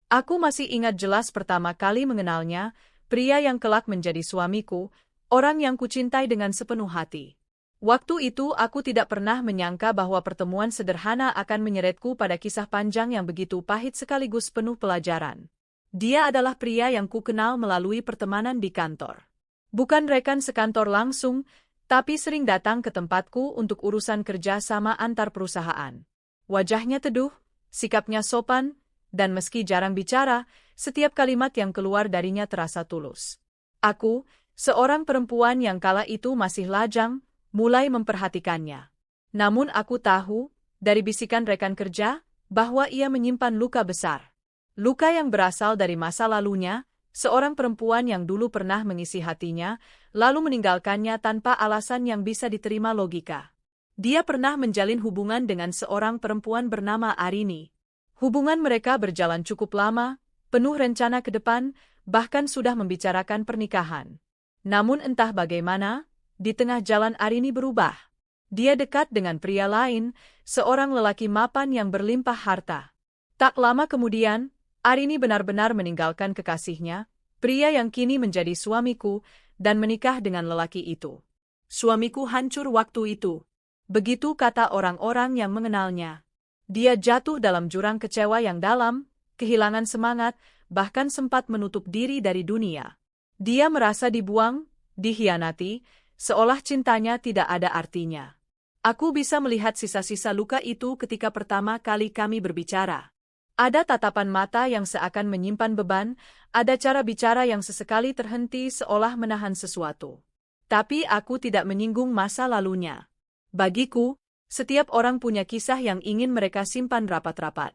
Aku masih ingat jelas pertama kali mengenalnya, pria yang kelak menjadi suamiku, orang yang kucintai dengan sepenuh hati. Waktu itu aku tidak pernah menyangka bahwa pertemuan sederhana akan menyeretku pada kisah panjang yang begitu pahit sekaligus penuh pelajaran. Dia adalah pria yang kukenal melalui pertemanan di kantor. Bukan rekan sekantor langsung, tapi sering datang ke tempatku untuk urusan kerja sama antar perusahaan. Wajahnya teduh, sikapnya sopan, dan meski jarang bicara, setiap kalimat yang keluar darinya terasa tulus. Aku, seorang perempuan yang kala itu masih lajang, mulai memperhatikannya. Namun aku tahu, dari bisikan rekan kerja, bahwa ia menyimpan luka besar. Luka yang berasal dari masa lalunya, seorang perempuan yang dulu pernah mengisi hatinya, lalu meninggalkannya tanpa alasan yang bisa diterima logika. Dia pernah menjalin hubungan dengan seorang perempuan bernama Arini. Hubungan mereka berjalan cukup lama, penuh rencana ke depan, bahkan sudah membicarakan pernikahan. Namun entah bagaimana, di tengah jalan Arini berubah. Dia dekat dengan pria lain, seorang lelaki mapan yang berlimpah harta. Tak lama kemudian, Arini benar-benar meninggalkan kekasihnya, pria yang kini menjadi suamiku, dan menikah dengan lelaki itu. Suamiku hancur waktu itu. Begitu kata orang-orang yang mengenalnya. Dia jatuh dalam jurang kecewa yang dalam, kehilangan semangat, bahkan sempat menutup diri dari dunia. Dia merasa dibuang, dikhianati, seolah cintanya tidak ada artinya. Aku bisa melihat sisa-sisa luka itu ketika pertama kali kami berbicara. Ada tatapan mata yang seakan menyimpan beban, ada cara bicara yang sesekali terhenti seolah menahan sesuatu. Tapi aku tidak menyinggung masa lalunya. Bagiku, setiap orang punya kisah yang ingin mereka simpan rapat-rapat.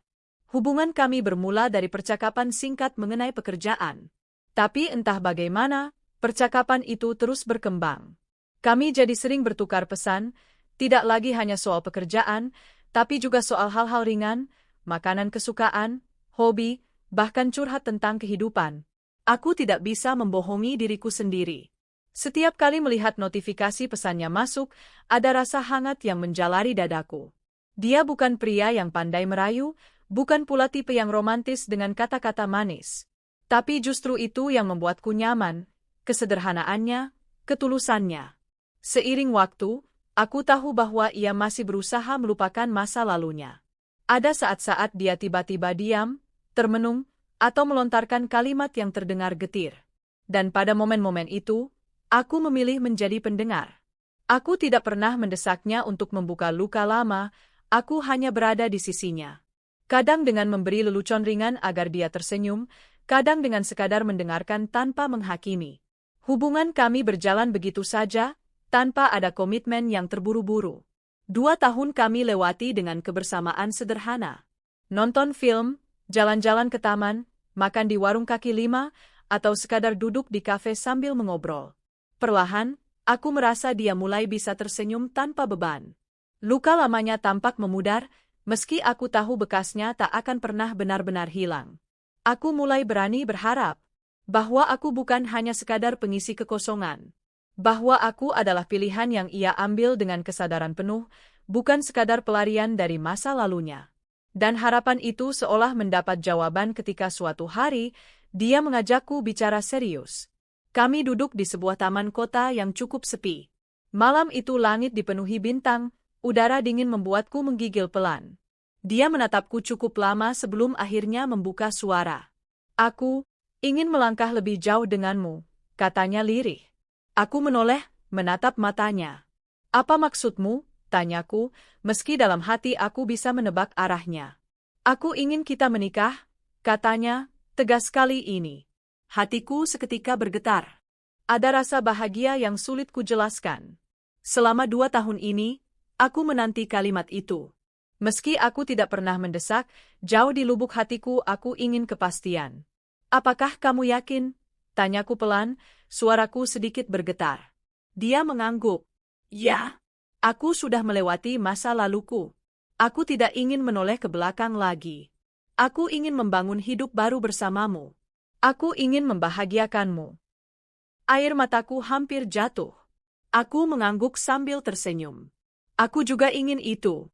Hubungan kami bermula dari percakapan singkat mengenai pekerjaan. Tapi entah bagaimana, percakapan itu terus berkembang. Kami jadi sering bertukar pesan, tidak lagi hanya soal pekerjaan, tapi juga soal hal-hal ringan, makanan kesukaan, hobi, bahkan curhat tentang kehidupan. Aku tidak bisa membohongi diriku sendiri. Setiap kali melihat notifikasi pesannya masuk, ada rasa hangat yang menjalari dadaku. Dia bukan pria yang pandai merayu, bukan pula tipe yang romantis dengan kata-kata manis. Tapi justru itu yang membuatku nyaman, kesederhanaannya, ketulusannya. Seiring waktu, aku tahu bahwa ia masih berusaha melupakan masa lalunya. Ada saat-saat dia tiba-tiba diam, termenung, atau melontarkan kalimat yang terdengar getir. Dan pada momen-momen itu, aku memilih menjadi pendengar. Aku tidak pernah mendesaknya untuk membuka luka lama, aku hanya berada di sisinya. Kadang dengan memberi lelucon ringan agar dia tersenyum, kadang dengan sekadar mendengarkan tanpa menghakimi. Hubungan kami berjalan begitu saja, tanpa ada komitmen yang terburu-buru. 2 tahun kami lewati dengan kebersamaan sederhana. Nonton film, jalan-jalan ke taman, makan di warung kaki lima, atau sekadar duduk di kafe sambil mengobrol. Perlahan, aku merasa dia mulai bisa tersenyum tanpa beban. Luka lamanya tampak memudar, meski aku tahu bekasnya tak akan pernah benar-benar hilang. Aku mulai berani berharap bahwa aku bukan hanya sekadar pengisi kekosongan. Bahwa aku adalah pilihan yang ia ambil dengan kesadaran penuh, bukan sekadar pelarian dari masa lalunya. Dan harapan itu seolah mendapat jawaban ketika suatu hari, dia mengajakku bicara serius. Kami duduk di sebuah taman kota yang cukup sepi. Malam itu langit dipenuhi bintang, udara dingin membuatku menggigil pelan. Dia menatapku cukup lama sebelum akhirnya membuka suara. Aku ingin melangkah lebih jauh denganmu, katanya lirih. Aku menoleh, menatap matanya. Apa maksudmu? Tanyaku, meski dalam hati aku bisa menebak arahnya. Aku ingin kita menikah, katanya, tegas kali ini. Hatiku seketika bergetar. Ada rasa bahagia yang sulit kujelaskan. Selama 2 tahun ini, aku menanti kalimat itu. Meski aku tidak pernah mendesak, jauh di lubuk hatiku aku ingin kepastian. Apakah kamu yakin? Tanyaku pelan, suaraku sedikit bergetar. Dia mengangguk. Ya, aku sudah melewati masa laluku. Aku tidak ingin menoleh ke belakang lagi. Aku ingin membangun hidup baru bersamamu. Aku ingin membahagiakanmu. Air mataku hampir jatuh. Aku mengangguk sambil tersenyum. Aku juga ingin itu.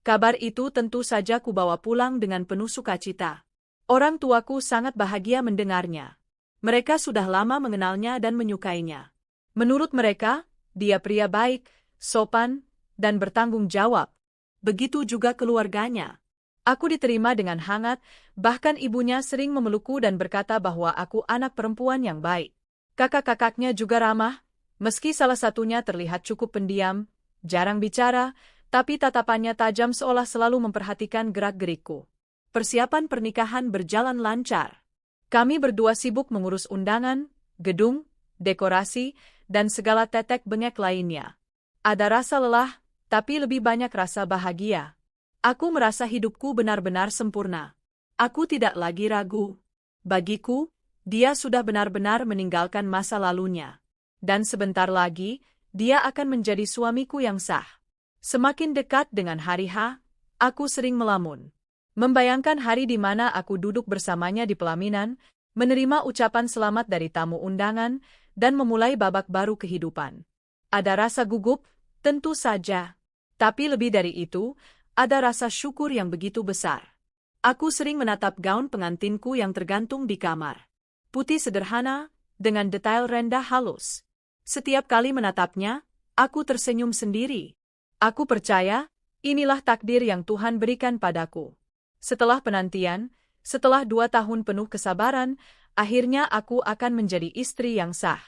Kabar itu tentu saja kubawa pulang dengan penuh sukacita. Orang tuaku sangat bahagia mendengarnya. Mereka sudah lama mengenalnya dan menyukainya. Menurut mereka, dia pria baik, sopan, dan bertanggung jawab. Begitu juga keluarganya. Aku diterima dengan hangat, bahkan ibunya sering memelukku dan berkata bahwa aku anak perempuan yang baik. Kakak-kakaknya juga ramah, meski salah satunya terlihat cukup pendiam, jarang bicara, tapi tatapannya tajam seolah selalu memperhatikan gerak-gerikku. Persiapan pernikahan berjalan lancar. Kami berdua sibuk mengurus undangan, gedung, dekorasi, dan segala tetek bengek lainnya. Ada rasa lelah, tapi lebih banyak rasa bahagia. Aku merasa hidupku benar-benar sempurna. Aku tidak lagi ragu. Bagiku, dia sudah benar-benar meninggalkan masa lalunya. Dan sebentar lagi, dia akan menjadi suamiku yang sah. Semakin dekat dengan hari H, aku sering melamun. Membayangkan hari di mana aku duduk bersamanya di pelaminan, menerima ucapan selamat dari tamu undangan, dan memulai babak baru kehidupan. Ada rasa gugup, tentu saja. Tapi lebih dari itu, ada rasa syukur yang begitu besar. Aku sering menatap gaun pengantinku yang tergantung di kamar. Putih sederhana, dengan detail rendah halus. Setiap kali menatapnya, aku tersenyum sendiri. Aku percaya, inilah takdir yang Tuhan berikan padaku. Setelah penantian, setelah 2 tahun penuh kesabaran, akhirnya aku akan menjadi istri yang sah.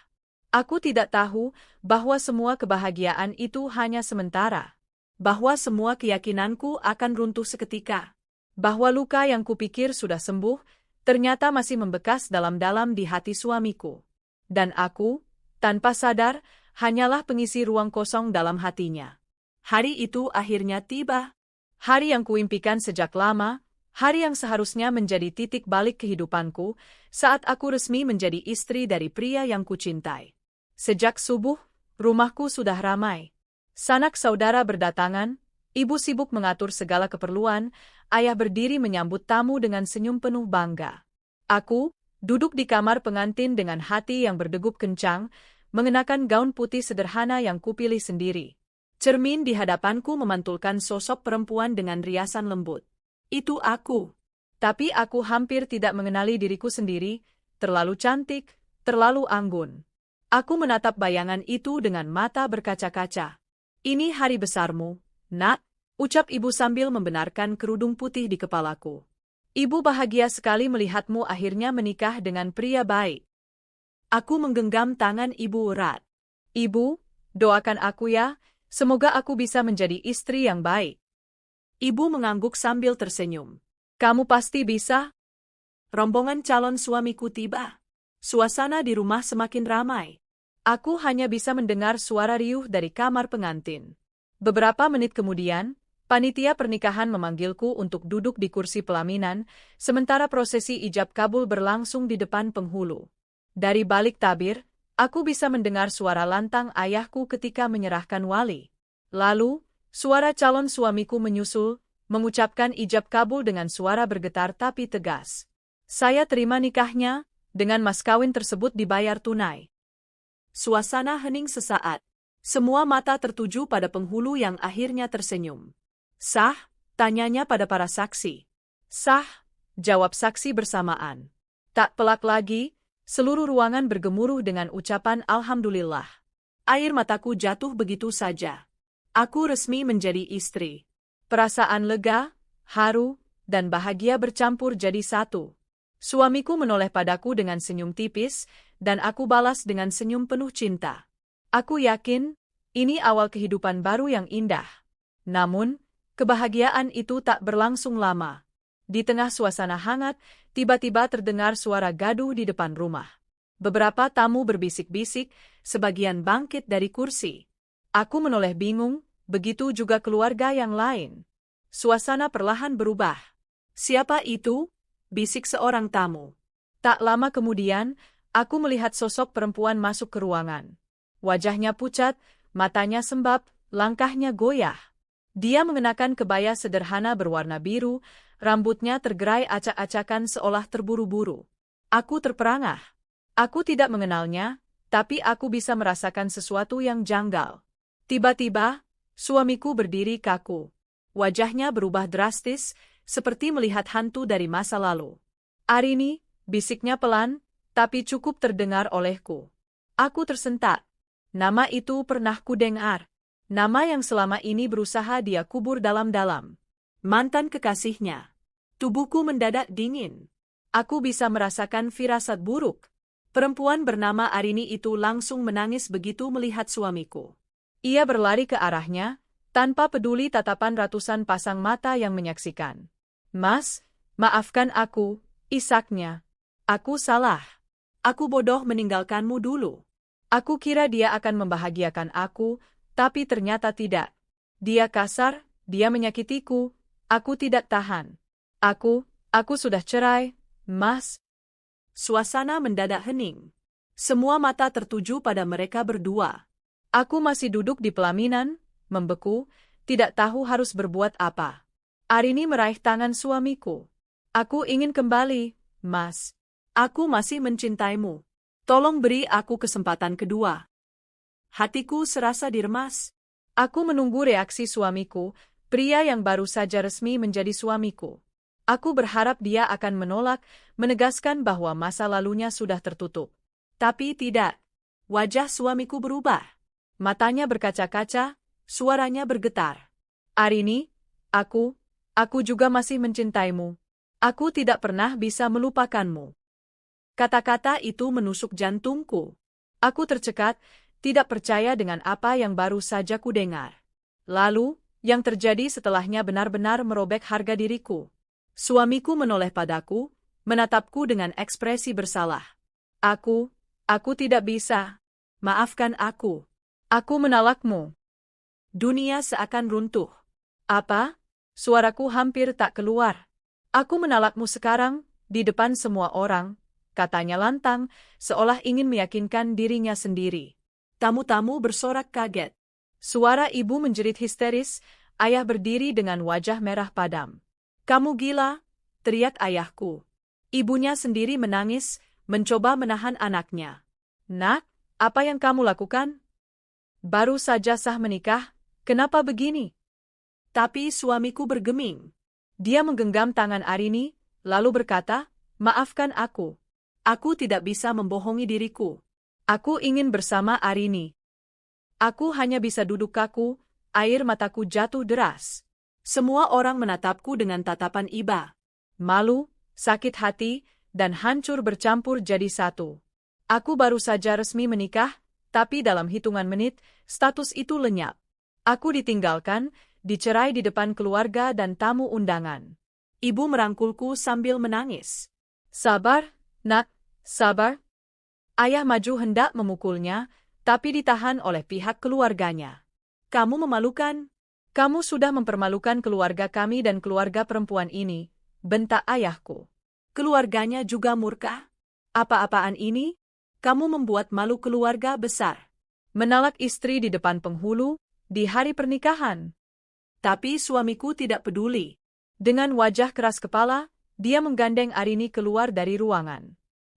Aku tidak tahu bahwa semua kebahagiaan itu hanya sementara. Bahwa semua keyakinanku akan runtuh seketika. Bahwa luka yang kupikir sudah sembuh, ternyata masih membekas dalam-dalam di hati suamiku. Dan aku, tanpa sadar, hanyalah pengisi ruang kosong dalam hatinya. Hari itu akhirnya tiba. Hari yang kuimpikan sejak lama, hari yang seharusnya menjadi titik balik kehidupanku, saat aku resmi menjadi istri dari pria yang kucintai. Sejak subuh, rumahku sudah ramai. Sanak saudara berdatangan, ibu sibuk mengatur segala keperluan, ayah berdiri menyambut tamu dengan senyum penuh bangga. Aku, duduk di kamar pengantin dengan hati yang berdegup kencang, mengenakan gaun putih sederhana yang kupilih sendiri. Cermin di hadapanku memantulkan sosok perempuan dengan riasan lembut. Itu aku. Tapi aku hampir tidak mengenali diriku sendiri, terlalu cantik, terlalu anggun. Aku menatap bayangan itu dengan mata berkaca-kaca. Ini hari besarmu, nak, ucap ibu sambil membenarkan kerudung putih di kepalaku. Ibu bahagia sekali melihatmu akhirnya menikah dengan pria baik. Aku menggenggam tangan ibu erat. Ibu, doakan aku ya, semoga aku bisa menjadi istri yang baik. Ibu mengangguk sambil tersenyum. Kamu pasti bisa. Rombongan calon suamiku tiba. Suasana di rumah semakin ramai. Aku hanya bisa mendengar suara riuh dari kamar pengantin. Beberapa menit kemudian, panitia pernikahan memanggilku untuk duduk di kursi pelaminan, sementara prosesi ijab kabul berlangsung di depan penghulu. Dari balik tabir, aku bisa mendengar suara lantang ayahku ketika menyerahkan wali. Lalu, suara calon suamiku menyusul, mengucapkan ijab kabul dengan suara bergetar tapi tegas. Saya terima nikahnya, dengan mas kawin tersebut dibayar tunai. Suasana hening sesaat. Semua mata tertuju pada penghulu yang akhirnya tersenyum. Sah? Tanyanya pada para saksi. Sah, jawab saksi bersamaan. Tak pelak lagi, seluruh ruangan bergemuruh dengan ucapan Alhamdulillah. Air mataku jatuh begitu saja. Aku resmi menjadi istri. Perasaan lega, haru, dan bahagia bercampur jadi satu. Suamiku menoleh padaku dengan senyum tipis, dan aku balas dengan senyum penuh cinta. Aku yakin, ini awal kehidupan baru yang indah. Namun, kebahagiaan itu tak berlangsung lama. Di tengah suasana hangat, tiba-tiba terdengar suara gaduh di depan rumah. Beberapa tamu berbisik-bisik, sebagian bangkit dari kursi. Aku menoleh bingung, begitu juga keluarga yang lain. Suasana perlahan berubah. Siapa itu? Bisik seorang tamu. Tak lama kemudian, aku melihat sosok perempuan masuk ke ruangan. Wajahnya pucat, matanya sembab, langkahnya goyah. Dia mengenakan kebaya sederhana berwarna biru, rambutnya tergerai acak-acakan seolah terburu-buru. Aku terperangah. Aku tidak mengenalnya, tapi aku bisa merasakan sesuatu yang janggal. Tiba-tiba, suamiku berdiri kaku. Wajahnya berubah drastis, seperti melihat hantu dari masa lalu. Arini, bisiknya pelan, tapi cukup terdengar olehku. Aku tersentak. Nama itu pernah kudengar. Nama yang selama ini berusaha dia kubur dalam-dalam. Mantan kekasihnya. Tubuhku mendadak dingin. Aku bisa merasakan firasat buruk. Perempuan bernama Arini itu langsung menangis begitu melihat suamiku. Ia berlari ke arahnya, tanpa peduli tatapan ratusan pasang mata yang menyaksikan. Mas, maafkan aku, isaknya. Aku salah. Aku bodoh meninggalkanmu dulu. Aku kira dia akan membahagiakan aku, tapi ternyata tidak. Dia kasar, dia menyakitiku, aku tidak tahan. Aku sudah cerai, Mas. Suasana mendadak hening. Semua mata tertuju pada mereka berdua. Aku masih duduk di pelaminan, membeku, tidak tahu harus berbuat apa. Arini meraih tangan suamiku. Aku ingin kembali, Mas. Aku masih mencintaimu. Tolong beri aku kesempatan kedua. Hatiku serasa diremas. Aku menunggu reaksi suamiku, pria yang baru saja resmi menjadi suamiku. Aku berharap dia akan menolak, menegaskan bahwa masa lalunya sudah tertutup. Tapi tidak. Wajah suamiku berubah. Matanya berkaca-kaca, suaranya bergetar. Arini, aku juga masih mencintaimu. Aku tidak pernah bisa melupakanmu. Kata-kata itu menusuk jantungku. Aku tercekat, tidak percaya dengan apa yang baru saja kudengar. Lalu, yang terjadi setelahnya benar-benar merobek harga diriku. Suamiku menoleh padaku, menatapku dengan ekspresi bersalah. Aku tidak bisa. Maafkan aku. Aku menolakmu. Dunia seakan runtuh. Apa? Suaraku hampir tak keluar. Aku menolakmu sekarang, di depan semua orang, katanya lantang, seolah ingin meyakinkan dirinya sendiri. Tamu-tamu bersorak kaget. Suara ibu menjerit histeris, ayah berdiri dengan wajah merah padam. Kamu gila, teriak ayahku. Ibunya sendiri menangis, mencoba menahan anaknya. Nak, apa yang kamu lakukan? Baru saja sah menikah, kenapa begini? Tapi suamiku bergeming. Dia menggenggam tangan Arini, lalu berkata, maafkan aku. Aku tidak bisa membohongi diriku. Aku ingin bersama Arini. Aku hanya bisa duduk kaku, air mataku jatuh deras. Semua orang menatapku dengan tatapan iba. Malu, sakit hati, dan hancur bercampur jadi satu. Aku baru saja resmi menikah, tapi dalam hitungan menit, status itu lenyap. Aku ditinggalkan, dicerai di depan keluarga dan tamu undangan. Ibu merangkulku sambil menangis. Sabar, nak, sabar. Ayah maju hendak memukulnya, tapi ditahan oleh pihak keluarganya. Kamu memalukan. Kamu sudah mempermalukan keluarga kami dan keluarga perempuan ini, bentak ayahku. Keluarganya juga murka. Apa-apaan ini? Kamu membuat malu keluarga besar. Menalak istri di depan penghulu, di hari pernikahan. Tapi suamiku tidak peduli. Dengan wajah keras kepala, dia menggandeng Arini keluar dari ruangan.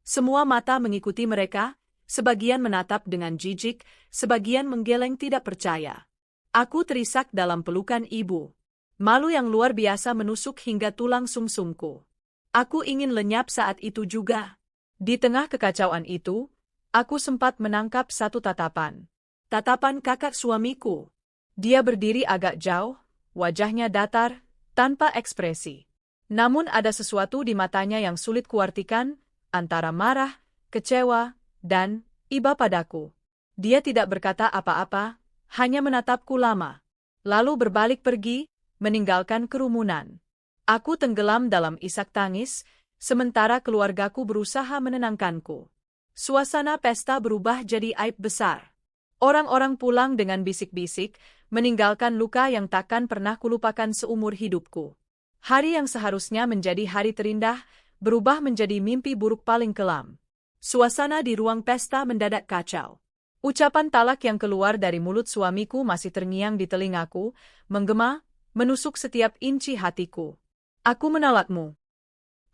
Semua mata mengikuti mereka, sebagian menatap dengan jijik, sebagian menggeleng tidak percaya. Aku terisak dalam pelukan ibu. Malu yang luar biasa menusuk hingga tulang sumsumku. Aku ingin lenyap saat itu juga. Di tengah kekacauan itu, aku sempat menangkap satu tatapan. Tatapan kakak suamiku. Dia berdiri agak jauh, wajahnya datar, tanpa ekspresi. Namun ada sesuatu di matanya yang sulit kuartikan, antara marah, kecewa, dan iba padaku. Dia tidak berkata apa-apa, hanya menatapku lama. Lalu berbalik pergi, meninggalkan kerumunan. Aku tenggelam dalam isak tangis, sementara keluargaku berusaha menenangkanku. Suasana pesta berubah jadi aib besar. Orang-orang pulang dengan bisik-bisik, meninggalkan luka yang takkan pernah kulupakan seumur hidupku. Hari yang seharusnya menjadi hari terindah, berubah menjadi mimpi buruk paling kelam. Suasana di ruang pesta mendadak kacau. Ucapan talak yang keluar dari mulut suamiku masih terngiang di telingaku, menggema, menusuk setiap inci hatiku. Aku menolakmu.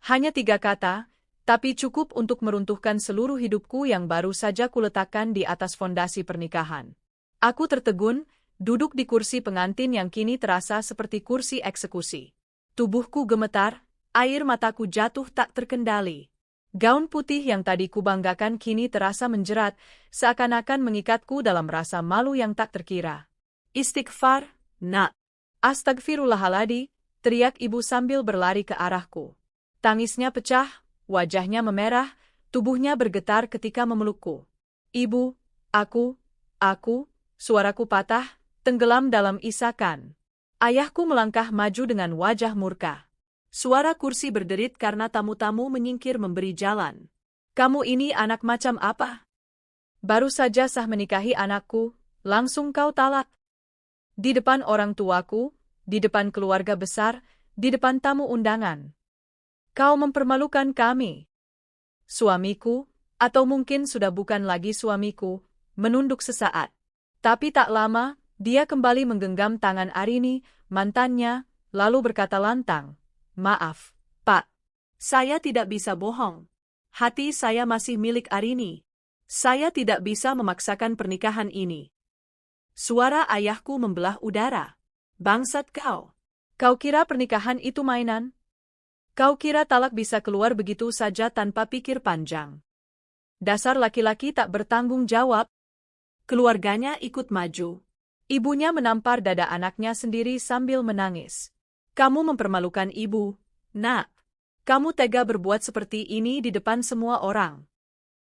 Hanya 3 kata, tapi cukup untuk meruntuhkan seluruh hidupku yang baru saja kuletakkan di atas fondasi pernikahan. Aku tertegun, duduk di kursi pengantin yang kini terasa seperti kursi eksekusi. Tubuhku gemetar, Air mataku jatuh tak terkendali. Gaun putih yang tadi kubanggakan kini terasa menjerat, seakan-akan mengikatku dalam rasa malu yang tak terkira. Istighfar, nak. Astagfirullahaladzim, teriak ibu sambil berlari ke arahku. Tangisnya pecah, wajahnya memerah, tubuhnya bergetar ketika memelukku. Ibu, aku, suaraku patah, tenggelam dalam isakan. Ayahku melangkah maju dengan wajah murka. Suara kursi berderit karena tamu-tamu menyingkir memberi jalan. Kamu ini anak macam apa? Baru saja sah menikahi anakku, langsung kau talak. Di depan orang tuaku, di depan keluarga besar, di depan tamu undangan. Kau mempermalukan kami. Suamiku, atau mungkin sudah bukan lagi suamiku, menunduk sesaat. Tapi tak lama, dia kembali menggenggam tangan Arini, mantannya, lalu berkata lantang. Maaf, Pak. Saya tidak bisa bohong. Hati saya masih milik Arini. Saya tidak bisa memaksakan pernikahan ini. Suara ayahku membelah udara. Bangsat kau. Kau kira pernikahan itu mainan? Kau kira talak bisa keluar begitu saja tanpa pikir panjang? Dasar laki-laki tak bertanggung jawab. Keluarganya ikut maju. Ibunya menampar dada anaknya sendiri sambil menangis. Kamu mempermalukan ibu, nak. Kamu tega berbuat seperti ini di depan semua orang.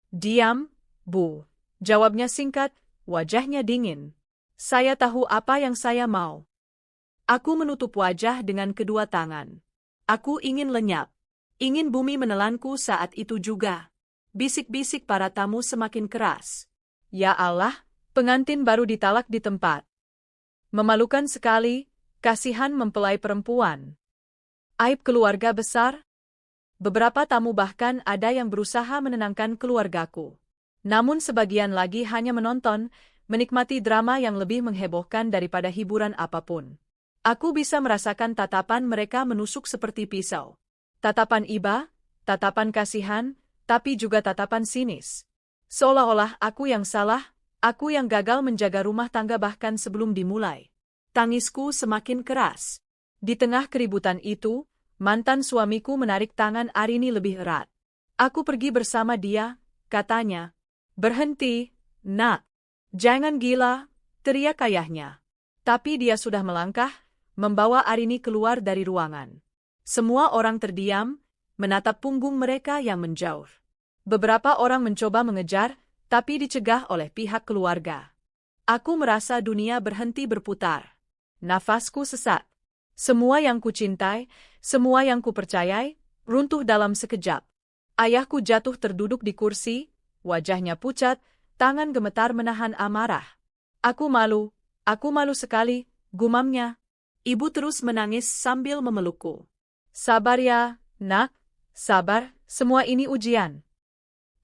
Diam, Bu. Jawabnya singkat, wajahnya dingin. Saya tahu apa yang saya mau. Aku menutup wajah dengan kedua tangan. Aku ingin lenyap. Ingin bumi menelanku saat itu juga. Bisik-bisik para tamu semakin keras. Ya Allah, pengantin baru ditalak di tempat. Memalukan sekali. Kasihan mempelai perempuan. Aib keluarga besar? Beberapa tamu bahkan ada yang berusaha menenangkan keluargaku. Namun sebagian lagi hanya menonton, menikmati drama yang lebih menghebohkan daripada hiburan apapun. Aku bisa merasakan tatapan mereka menusuk seperti pisau. Tatapan iba, tatapan kasihan, tapi juga tatapan sinis. Seolah-olah aku yang salah, aku yang gagal menjaga rumah tangga bahkan sebelum dimulai. Tangisku semakin keras. Di tengah keributan itu, mantan suamiku menarik tangan Arini lebih erat. Aku pergi bersama dia, katanya. Berhenti, nak. Jangan gila, teriak ayahnya. Tapi dia sudah melangkah, membawa Arini keluar dari ruangan. Semua orang terdiam, menatap punggung mereka yang menjauh. Beberapa orang mencoba mengejar, tapi dicegah oleh pihak keluarga. Aku merasa dunia berhenti berputar. Nafasku sesak. Semua yang kucintai, semua yang kupercayai, runtuh dalam sekejap. Ayahku jatuh terduduk di kursi, wajahnya pucat, tangan gemetar menahan amarah. Aku malu sekali, gumamnya. Ibu terus menangis sambil memelukku. Sabar ya, nak, sabar, semua ini ujian.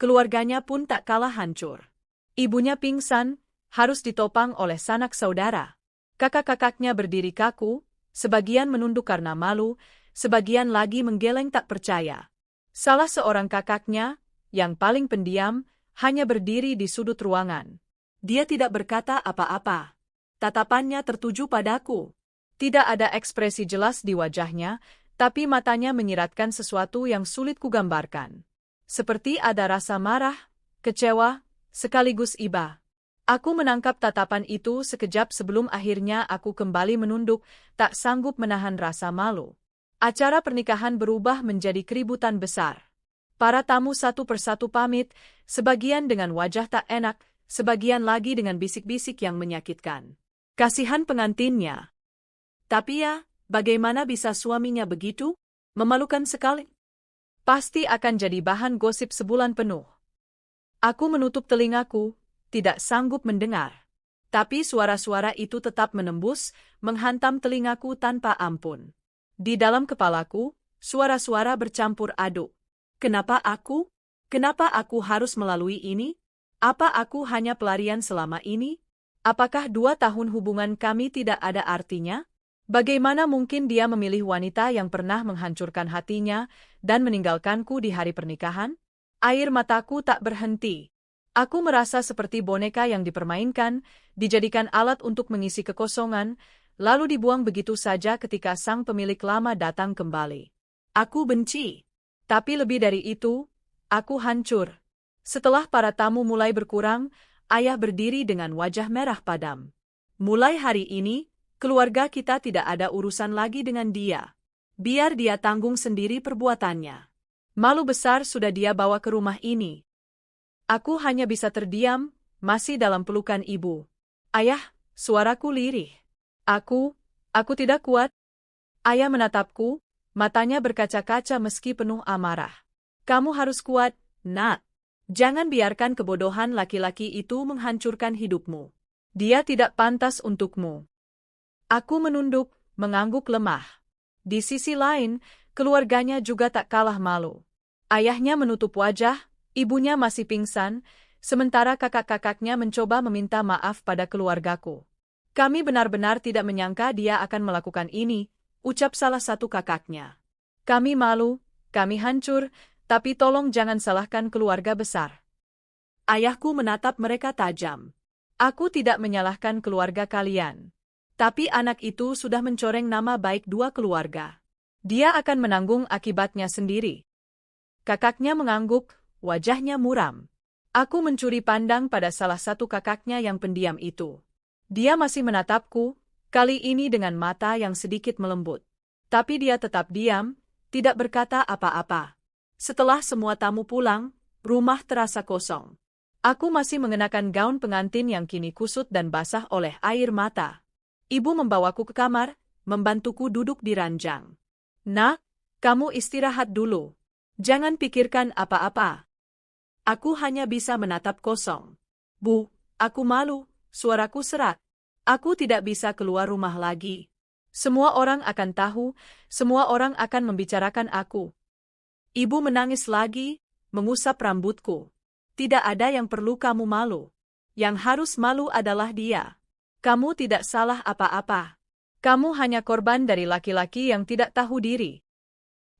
Keluarganya pun tak kalah hancur. Ibunya pingsan, harus ditopang oleh sanak saudara. Kakak-kakaknya berdiri kaku, sebagian menunduk karena malu, sebagian lagi menggeleng tak percaya. Salah seorang kakaknya, yang paling pendiam, hanya berdiri di sudut ruangan. Dia tidak berkata apa-apa. Tatapannya tertuju padaku. Tidak ada ekspresi jelas di wajahnya, tapi matanya menyiratkan sesuatu yang sulit kugambarkan. Seperti ada rasa marah, kecewa, sekaligus iba. Aku menangkap tatapan itu sekejap sebelum akhirnya aku kembali menunduk, tak sanggup menahan rasa malu. Acara pernikahan berubah menjadi keributan besar. Para tamu satu persatu pamit, sebagian dengan wajah tak enak, sebagian lagi dengan bisik-bisik yang menyakitkan. Kasihan pengantinnya. Tapi ya, bagaimana bisa suaminya begitu? Memalukan sekali. Pasti akan jadi bahan gosip sebulan penuh. Aku menutup telingaku, tidak sanggup mendengar. Tapi suara-suara itu tetap menembus, menghantam telingaku tanpa ampun. Di dalam kepalaku, suara-suara bercampur aduk. Kenapa aku? Kenapa aku harus melalui ini? Apa aku hanya pelarian selama ini? Apakah 2 tahun hubungan kami tidak ada artinya? Bagaimana mungkin dia memilih wanita yang pernah menghancurkan hatinya dan meninggalkanku di hari pernikahan? Air mataku tak berhenti. Aku merasa seperti boneka yang dipermainkan, dijadikan alat untuk mengisi kekosongan, lalu dibuang begitu saja ketika sang pemilik lama datang kembali. Aku benci. Tapi lebih dari itu, aku hancur. Setelah para tamu mulai berkurang, ayah berdiri dengan wajah merah padam. Mulai hari ini, keluarga kita tidak ada urusan lagi dengan dia. Biar dia tanggung sendiri perbuatannya. Malu besar sudah dia bawa ke rumah ini. Aku hanya bisa terdiam, masih dalam pelukan ibu. Ayah, suaraku lirih. Aku tidak kuat. Ayah menatapku, matanya berkaca-kaca meski penuh amarah. Kamu harus kuat, Nak. Jangan biarkan kebodohan laki-laki itu menghancurkan hidupmu. Dia tidak pantas untukmu. Aku menunduk, mengangguk lemah. Di sisi lain, keluarganya juga tak kalah malu. Ayahnya menutup wajah, ibunya masih pingsan, sementara kakak-kakaknya mencoba meminta maaf pada keluargaku. Kami benar-benar tidak menyangka dia akan melakukan ini, ucap salah satu kakaknya. Kami malu, kami hancur, tapi tolong jangan salahkan keluarga besar. Ayahku menatap mereka tajam. Aku tidak menyalahkan keluarga kalian. Tapi anak itu sudah mencoreng nama baik dua keluarga. Dia akan menanggung akibatnya sendiri. Kakaknya mengangguk, wajahnya muram. Aku mencuri pandang pada salah satu kakaknya yang pendiam itu. Dia masih menatapku, kali ini dengan mata yang sedikit melembut. Tapi dia tetap diam, tidak berkata apa-apa. Setelah semua tamu pulang, rumah terasa kosong. Aku masih mengenakan gaun pengantin yang kini kusut dan basah oleh air mata. Ibu membawaku ke kamar, membantuku duduk di ranjang. Nak, kamu istirahat dulu. Jangan pikirkan apa-apa. Aku hanya bisa menatap kosong. Bu, aku malu, suaraku serak. Aku tidak bisa keluar rumah lagi. Semua orang akan tahu, semua orang akan membicarakan aku. Ibu menangis lagi, mengusap rambutku. Tidak ada yang perlu kamu malu. Yang harus malu adalah dia. Kamu tidak salah apa-apa. Kamu hanya korban dari laki-laki yang tidak tahu diri.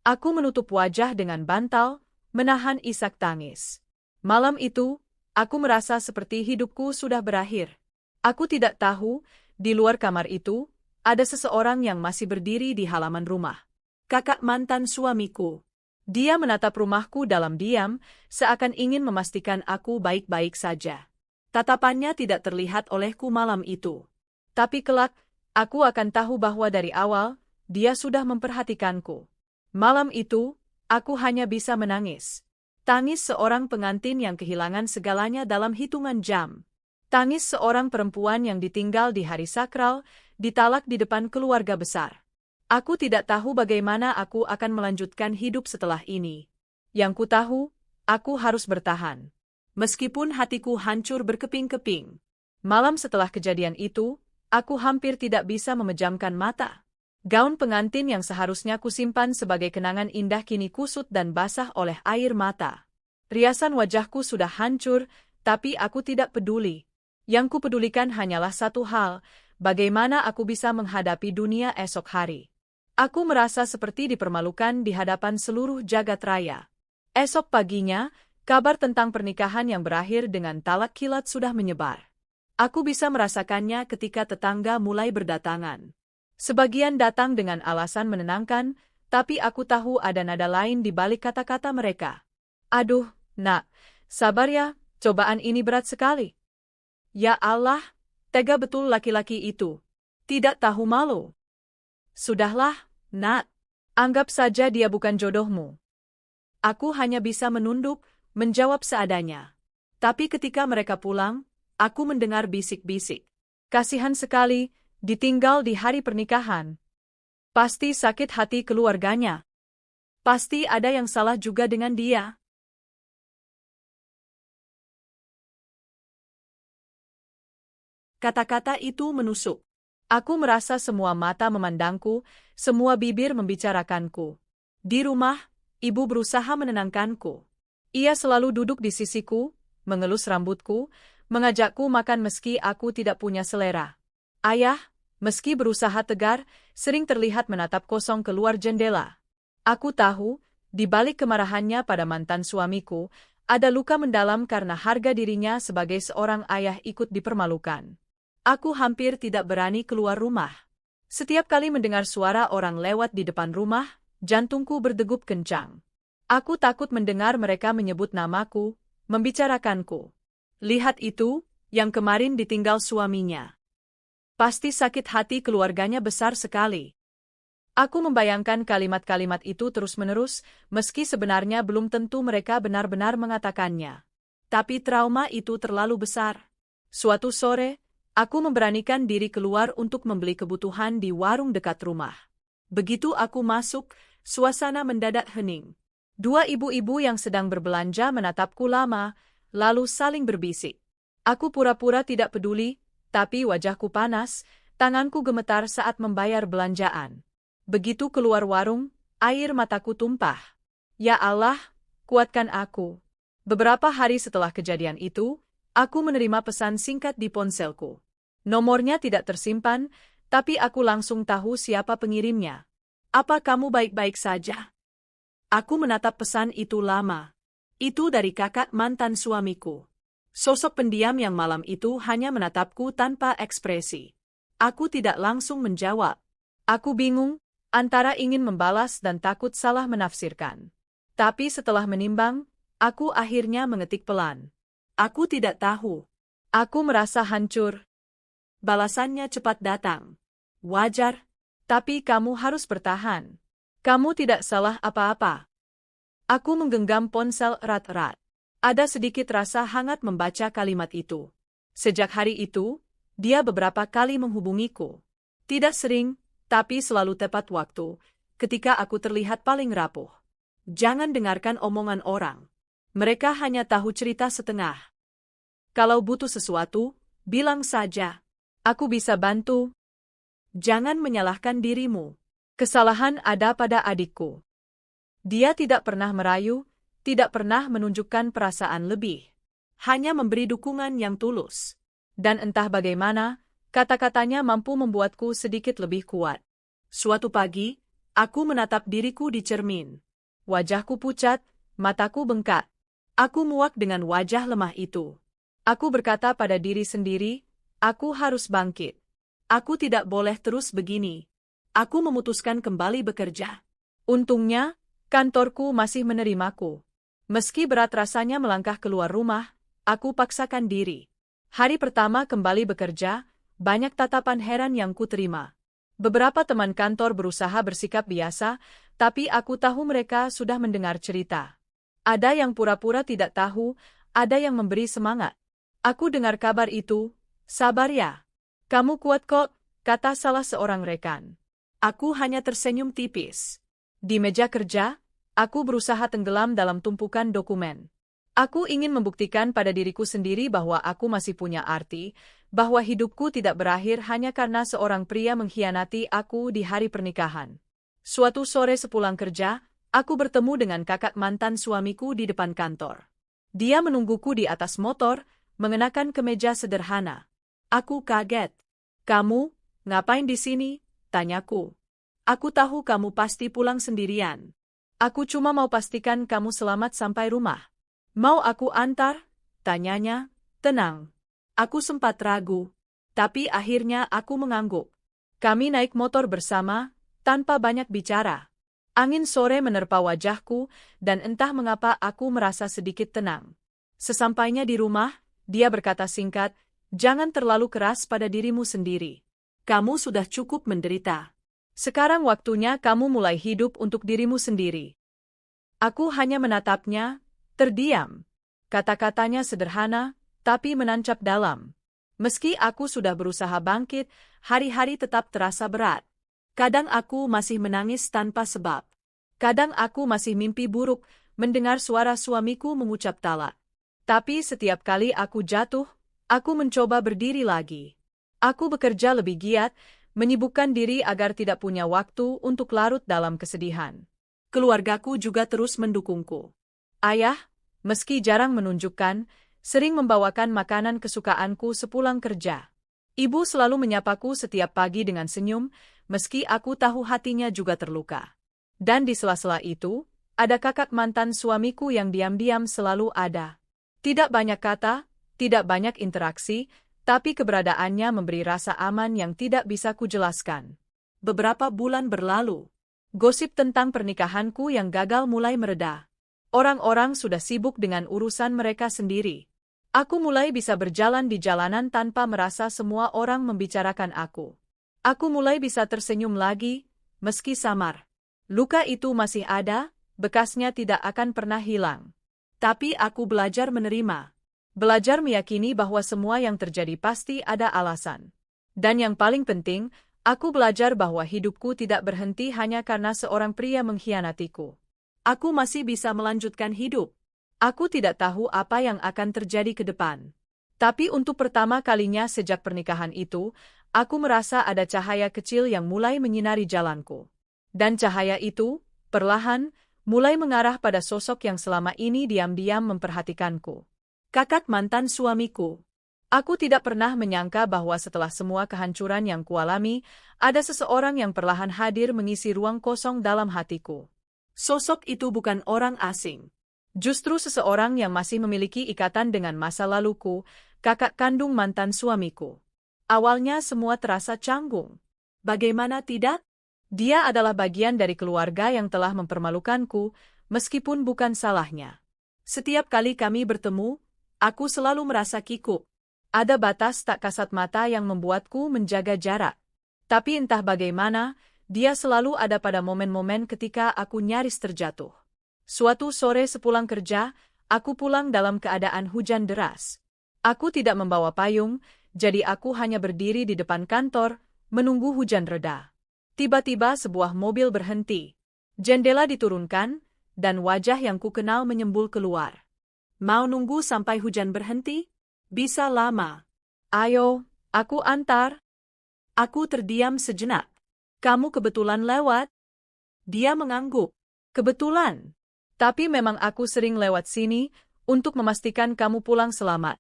Aku menutup wajah dengan bantal, menahan isak tangis. Malam itu, aku merasa seperti hidupku sudah berakhir. Aku tidak tahu, di luar kamar itu, ada seseorang yang masih berdiri di halaman rumah. Kakak mantan suamiku. Dia menatap rumahku dalam diam, seakan ingin memastikan aku baik-baik saja. Tatapannya tidak terlihat olehku malam itu. Tapi kelak, aku akan tahu bahwa dari awal, dia sudah memperhatikanku. Malam itu, aku hanya bisa menangis. Tangis seorang pengantin yang kehilangan segalanya dalam hitungan jam. Tangis seorang perempuan yang ditinggal di hari sakral, ditalak di depan keluarga besar. Aku tidak tahu bagaimana aku akan melanjutkan hidup setelah ini. Yang ku tahu, aku harus bertahan. Meskipun hatiku hancur berkeping-keping. Malam setelah kejadian itu, aku hampir tidak bisa memejamkan mata. Gaun pengantin yang seharusnya kusimpan sebagai kenangan indah kini kusut dan basah oleh air mata. Riasan wajahku sudah hancur, tapi aku tidak peduli. Yang kupedulikan hanyalah satu hal, bagaimana aku bisa menghadapi dunia esok hari. Aku merasa seperti dipermalukan di hadapan seluruh jagat raya. Esok paginya, kabar tentang pernikahan yang berakhir dengan talak kilat sudah menyebar. Aku bisa merasakannya ketika tetangga mulai berdatangan. Sebagian datang dengan alasan menenangkan, tapi aku tahu ada nada lain di balik kata-kata mereka. Aduh, Nak, sabar ya, cobaan ini berat sekali. Ya Allah, tega betul laki-laki itu. Tidak tahu malu. Sudahlah, Nak, anggap saja dia bukan jodohmu. Aku hanya bisa menunduk, menjawab seadanya. Tapi ketika mereka pulang, aku mendengar bisik-bisik. Kasihan sekali, ditinggal di hari pernikahan. Pasti sakit hati keluarganya. Pasti ada yang salah juga dengan dia. Kata-kata itu menusuk. Aku merasa semua mata memandangku, semua bibir membicarakanku. Di rumah, ibu berusaha menenangkanku. Ia selalu duduk di sisiku, mengelus rambutku, mengajakku makan meski aku tidak punya selera. Ayah, meski berusaha tegar, sering terlihat menatap kosong keluar jendela. Aku tahu, di balik kemarahannya pada mantan suamiku, ada luka mendalam karena harga dirinya sebagai seorang ayah ikut dipermalukan. Aku hampir tidak berani keluar rumah. Setiap kali mendengar suara orang lewat di depan rumah, jantungku berdegup kencang. Aku takut mendengar mereka menyebut namaku, membicarakanku. Lihat itu, yang kemarin ditinggal suaminya. Pasti sakit hati keluarganya besar sekali. Aku membayangkan kalimat-kalimat itu terus-menerus, meski sebenarnya belum tentu mereka benar-benar mengatakannya. Tapi trauma itu terlalu besar. Suatu sore, aku memberanikan diri keluar untuk membeli kebutuhan di warung dekat rumah. Begitu aku masuk, suasana mendadak hening. Dua ibu-ibu yang sedang berbelanja menatapku lama, lalu saling berbisik. Aku pura-pura tidak peduli, tapi wajahku panas, tanganku gemetar saat membayar belanjaan. Begitu keluar warung, air mataku tumpah. Ya Allah, kuatkan aku. Beberapa hari setelah kejadian itu, aku menerima pesan singkat di ponselku. Nomornya tidak tersimpan, tapi aku langsung tahu siapa pengirimnya. Apa kamu baik-baik saja? Aku menatap pesan itu lama. Itu dari kakak mantan suamiku. Sosok pendiam yang malam itu hanya menatapku tanpa ekspresi. Aku tidak langsung menjawab. Aku bingung, antara ingin membalas dan takut salah menafsirkan. Tapi setelah menimbang, aku akhirnya mengetik pelan. Aku tidak tahu. Aku merasa hancur. Balasannya cepat datang. Wajar, tapi kamu harus bertahan. Kamu tidak salah apa-apa. Aku menggenggam ponsel erat-erat. Ada sedikit rasa hangat membaca kalimat itu. Sejak hari itu, dia beberapa kali menghubungiku. Tidak sering, tapi selalu tepat waktu, ketika aku terlihat paling rapuh. Jangan dengarkan omongan orang. Mereka hanya tahu cerita setengah. Kalau butuh sesuatu, bilang saja. Aku bisa bantu. Jangan menyalahkan dirimu. Kesalahan ada pada adikku. Dia tidak pernah merayu, tidak pernah menunjukkan perasaan lebih. Hanya memberi dukungan yang tulus. Dan entah bagaimana, kata-katanya mampu membuatku sedikit lebih kuat. Suatu pagi, aku menatap diriku di cermin. Wajahku pucat, mataku bengkak. Aku muak dengan wajah lemah itu. Aku berkata pada diri sendiri, aku harus bangkit. Aku tidak boleh terus begini. Aku memutuskan kembali bekerja. Untungnya, kantorku masih menerimaku. Meski berat rasanya melangkah keluar rumah, aku paksakan diri. Hari pertama kembali bekerja, banyak tatapan heran yang kuterima. Beberapa teman kantor berusaha bersikap biasa, tapi aku tahu mereka sudah mendengar cerita. Ada yang pura-pura tidak tahu, ada yang memberi semangat. Aku dengar kabar itu, sabar ya. Kamu kuat kok, kata salah seorang rekan. Aku hanya tersenyum tipis. Di meja kerja, aku berusaha tenggelam dalam tumpukan dokumen. Aku ingin membuktikan pada diriku sendiri bahwa aku masih punya arti, bahwa hidupku tidak berakhir hanya karena seorang pria mengkhianati aku di hari pernikahan. Suatu sore sepulang kerja, aku bertemu dengan kakak mantan suamiku di depan kantor. Dia menungguku di atas motor, mengenakan kemeja sederhana. Aku kaget. Kamu, ngapain di sini? Tanyaku. Aku tahu kamu pasti pulang sendirian. Aku cuma mau pastikan kamu selamat sampai rumah. Mau aku antar? Tanyanya. Tenang. Aku sempat ragu. Tapi akhirnya aku mengangguk. Kami naik motor bersama, tanpa banyak bicara. Angin sore menerpa wajahku, dan entah mengapa aku merasa sedikit tenang. Sesampainya di rumah, dia berkata singkat, jangan terlalu keras pada dirimu sendiri. Kamu sudah cukup menderita. Sekarang waktunya kamu mulai hidup untuk dirimu sendiri. Aku hanya menatapnya, terdiam. Kata-katanya sederhana, tapi menancap dalam. Meski aku sudah berusaha bangkit, hari-hari tetap terasa berat. Kadang aku masih menangis tanpa sebab. Kadang aku masih mimpi buruk, mendengar suara suamiku mengucap talak. Tapi setiap kali aku jatuh, aku mencoba berdiri lagi. Aku bekerja lebih giat, menyibukkan diri agar tidak punya waktu untuk larut dalam kesedihan. Keluargaku juga terus mendukungku. Ayah, meski jarang menunjukkan, sering membawakan makanan kesukaanku sepulang kerja. Ibu selalu menyapaku setiap pagi dengan senyum, meski aku tahu hatinya juga terluka. Dan di sela-sela itu, ada kakak mantan suamiku yang diam-diam selalu ada. Tidak banyak kata, tidak banyak interaksi, tapi keberadaannya memberi rasa aman yang tidak bisa kujelaskan. Beberapa bulan berlalu. Gosip tentang pernikahanku yang gagal mulai mereda. Orang-orang sudah sibuk dengan urusan mereka sendiri. Aku mulai bisa berjalan di jalanan tanpa merasa semua orang membicarakan aku. Aku mulai bisa tersenyum lagi, meski samar. Luka itu masih ada, bekasnya tidak akan pernah hilang. Tapi aku belajar menerima. Belajar meyakini bahwa semua yang terjadi pasti ada alasan. Dan yang paling penting, aku belajar bahwa hidupku tidak berhenti hanya karena seorang pria mengkhianatiku. Aku masih bisa melanjutkan hidup. Aku tidak tahu apa yang akan terjadi ke depan. Tapi untuk pertama kalinya sejak pernikahan itu, aku merasa ada cahaya kecil yang mulai menyinari jalanku. Dan cahaya itu, perlahan, mulai mengarah pada sosok yang selama ini diam-diam memperhatikanku. Kakak mantan suamiku. Aku tidak pernah menyangka bahwa setelah semua kehancuran yang kualami, ada seseorang yang perlahan hadir mengisi ruang kosong dalam hatiku. Sosok itu bukan orang asing. Justru seseorang yang masih memiliki ikatan dengan masa laluku, kakak kandung mantan suamiku. Awalnya semua terasa canggung. Bagaimana tidak? Dia adalah bagian dari keluarga yang telah mempermalukanku, meskipun bukan salahnya. Setiap kali kami bertemu, aku selalu merasa kikuk. Ada batas tak kasat mata yang membuatku menjaga jarak. Tapi entah bagaimana, dia selalu ada pada momen-momen ketika aku nyaris terjatuh. Suatu sore sepulang kerja, aku pulang dalam keadaan hujan deras. Aku tidak membawa payung, jadi aku hanya berdiri di depan kantor, menunggu hujan reda. Tiba-tiba sebuah mobil berhenti. Jendela diturunkan, dan wajah yang kukenal menyembul keluar. Mau nunggu sampai hujan berhenti? Bisa lama. Ayo, aku antar. Aku terdiam sejenak. Kamu kebetulan lewat? Dia mengangguk. Kebetulan. Tapi memang aku sering lewat sini untuk memastikan kamu pulang selamat.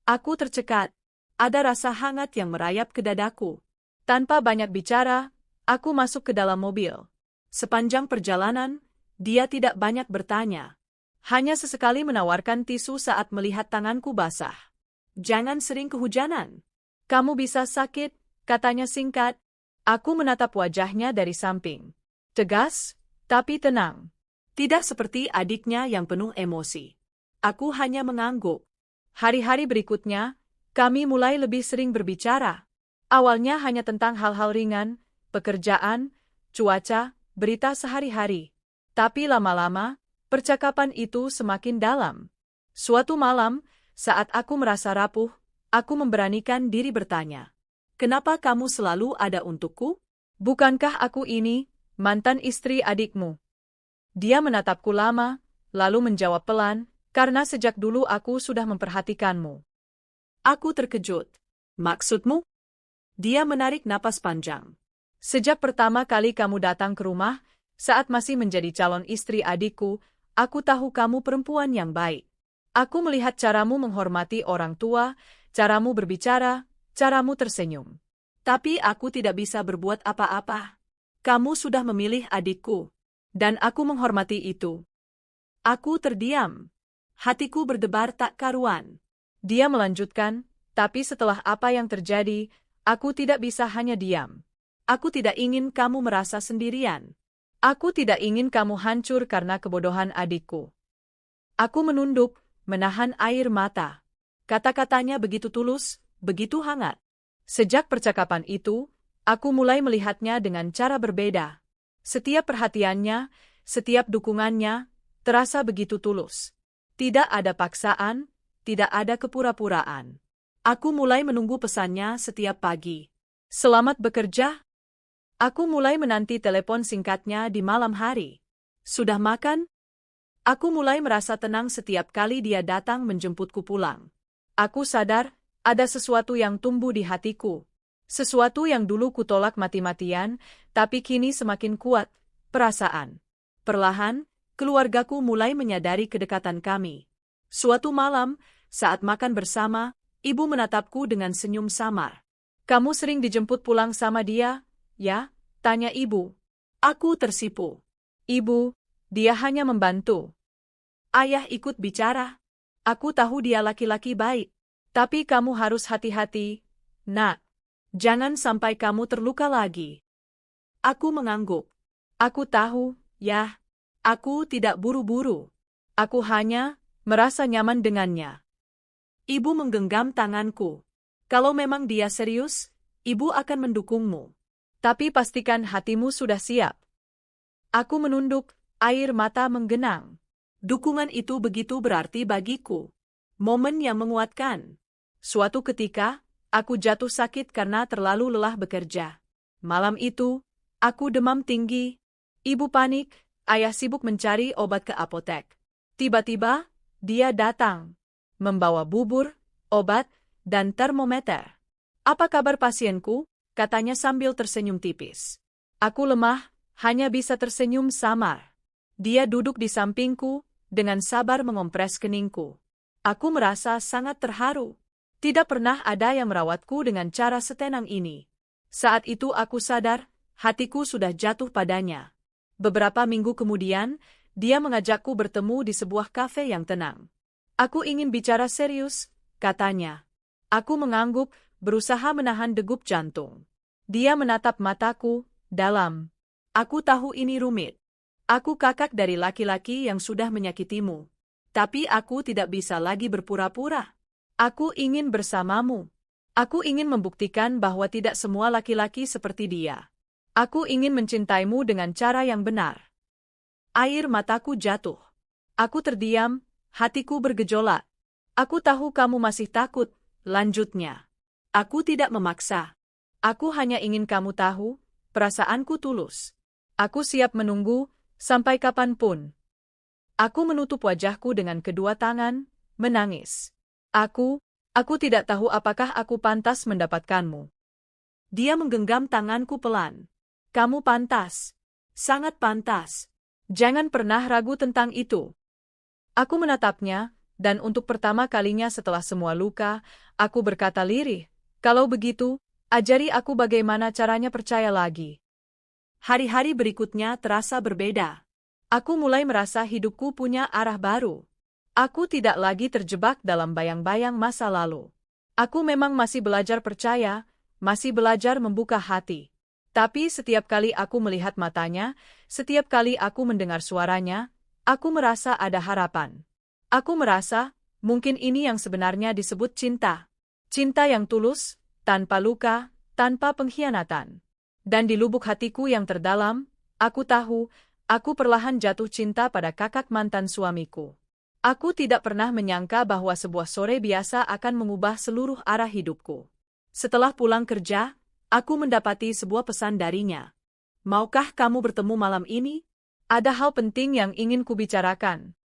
Aku tercekat. Ada rasa hangat yang merayap ke dadaku. Tanpa banyak bicara, aku masuk ke dalam mobil. Sepanjang perjalanan, dia tidak banyak bertanya. Hanya sesekali menawarkan tisu saat melihat tanganku basah. Jangan sering kehujanan. Kamu bisa sakit, katanya singkat. Aku menatap wajahnya dari samping. Tegas, tapi tenang. Tidak seperti adiknya yang penuh emosi. Aku hanya mengangguk. Hari-hari berikutnya, kami mulai lebih sering berbicara. Awalnya hanya tentang hal-hal ringan, pekerjaan, cuaca, berita sehari-hari. Tapi lama-lama, percakapan itu semakin dalam. Suatu malam, saat aku merasa rapuh, aku memberanikan diri bertanya. Kenapa kamu selalu ada untukku? Bukankah aku ini, mantan istri adikmu? Dia menatapku lama, lalu menjawab pelan, karena sejak dulu aku sudah memperhatikanmu. Aku terkejut. Maksudmu? Dia menarik napas panjang. Sejak pertama kali kamu datang ke rumah, saat masih menjadi calon istri adikku, aku tahu kamu perempuan yang baik. Aku melihat caramu menghormati orang tua, caramu berbicara, caramu tersenyum. Tapi aku tidak bisa berbuat apa-apa. Kamu sudah memilih adikku, dan aku menghormati itu. Aku terdiam. Hatiku berdebar tak karuan. Dia melanjutkan, tapi setelah apa yang terjadi, aku tidak bisa hanya diam. Aku tidak ingin kamu merasa sendirian. Aku tidak ingin kamu hancur karena kebodohan adikku. Aku menunduk, menahan air mata. Kata-katanya begitu tulus, begitu hangat. Sejak percakapan itu, aku mulai melihatnya dengan cara berbeda. Setiap perhatiannya, setiap dukungannya, terasa begitu tulus. Tidak ada paksaan, tidak ada kepura-puraan. Aku mulai menunggu pesannya setiap pagi. Selamat bekerja. Aku mulai menanti telepon singkatnya di malam hari. Sudah makan? Aku mulai merasa tenang setiap kali dia datang menjemputku pulang. Aku sadar, ada sesuatu yang tumbuh di hatiku. Sesuatu yang dulu kutolak mati-matian, tapi kini semakin kuat, perasaan. Perlahan, keluargaku mulai menyadari kedekatan kami. Suatu malam, saat makan bersama, ibu menatapku dengan senyum samar. Kamu sering dijemput pulang sama dia, ya? Tanya ibu. Aku tersipu. Ibu, dia hanya membantu. Ayah ikut bicara. Aku tahu dia laki-laki baik. Tapi kamu harus hati-hati, nak. Jangan sampai kamu terluka lagi. Aku mengangguk. Aku tahu, ya. Aku tidak buru-buru. Aku hanya merasa nyaman dengannya. Ibu menggenggam tanganku. Kalau memang dia serius, ibu akan mendukungmu. Tapi pastikan hatimu sudah siap. Aku menunduk, air mata menggenang. Dukungan itu begitu berarti bagiku. Momen yang menguatkan. Suatu ketika, aku jatuh sakit karena terlalu lelah bekerja. Malam itu, aku demam tinggi. Ibu panik, ayah sibuk mencari obat ke apotek. Tiba-tiba, dia datang. Membawa bubur, obat, dan termometer. "Apa kabar pasienku?" katanya sambil tersenyum tipis. Aku lemah, hanya bisa tersenyum samar. Dia duduk di sampingku, dengan sabar mengompres keningku. Aku merasa sangat terharu. Tidak pernah ada yang merawatku dengan cara setenang ini. Saat itu aku sadar, hatiku sudah jatuh padanya. Beberapa minggu kemudian, dia mengajakku bertemu di sebuah kafe yang tenang. "Aku ingin bicara serius," katanya. Aku mengangguk, berusaha menahan degup jantung. Dia menatap mataku, dalam. "Aku tahu ini rumit. Aku kakak dari laki-laki yang sudah menyakitimu. Tapi aku tidak bisa lagi berpura-pura. Aku ingin bersamamu. Aku ingin membuktikan bahwa tidak semua laki-laki seperti dia. Aku ingin mencintaimu dengan cara yang benar." Air mataku jatuh. Aku terdiam, hatiku bergejolak. "Aku tahu kamu masih takut," lanjutnya. "Aku tidak memaksa. Aku hanya ingin kamu tahu, perasaanku tulus. Aku siap menunggu, sampai kapanpun." Aku menutup wajahku dengan kedua tangan, menangis. Aku tidak tahu apakah aku pantas mendapatkanmu." Dia menggenggam tanganku pelan. "Kamu pantas. Sangat pantas. Jangan pernah ragu tentang itu." Aku menatapnya, dan untuk pertama kalinya setelah semua luka, aku berkata lirih, "Kalau begitu, ajari aku bagaimana caranya percaya lagi." Hari-hari berikutnya terasa berbeda. Aku mulai merasa hidupku punya arah baru. Aku tidak lagi terjebak dalam bayang-bayang masa lalu. Aku memang masih belajar percaya, masih belajar membuka hati. Tapi setiap kali aku melihat matanya, setiap kali aku mendengar suaranya, aku merasa ada harapan. Aku merasa, mungkin ini yang sebenarnya disebut cinta. Cinta yang tulus, tanpa luka, tanpa pengkhianatan. Dan di lubuk hatiku yang terdalam, aku tahu, aku perlahan jatuh cinta pada kakak mantan suamiku. Aku tidak pernah menyangka bahwa sebuah sore biasa akan mengubah seluruh arah hidupku. Setelah pulang kerja, aku mendapati sebuah pesan darinya. "Maukah kamu bertemu malam ini? Ada hal penting yang ingin kubicarakan."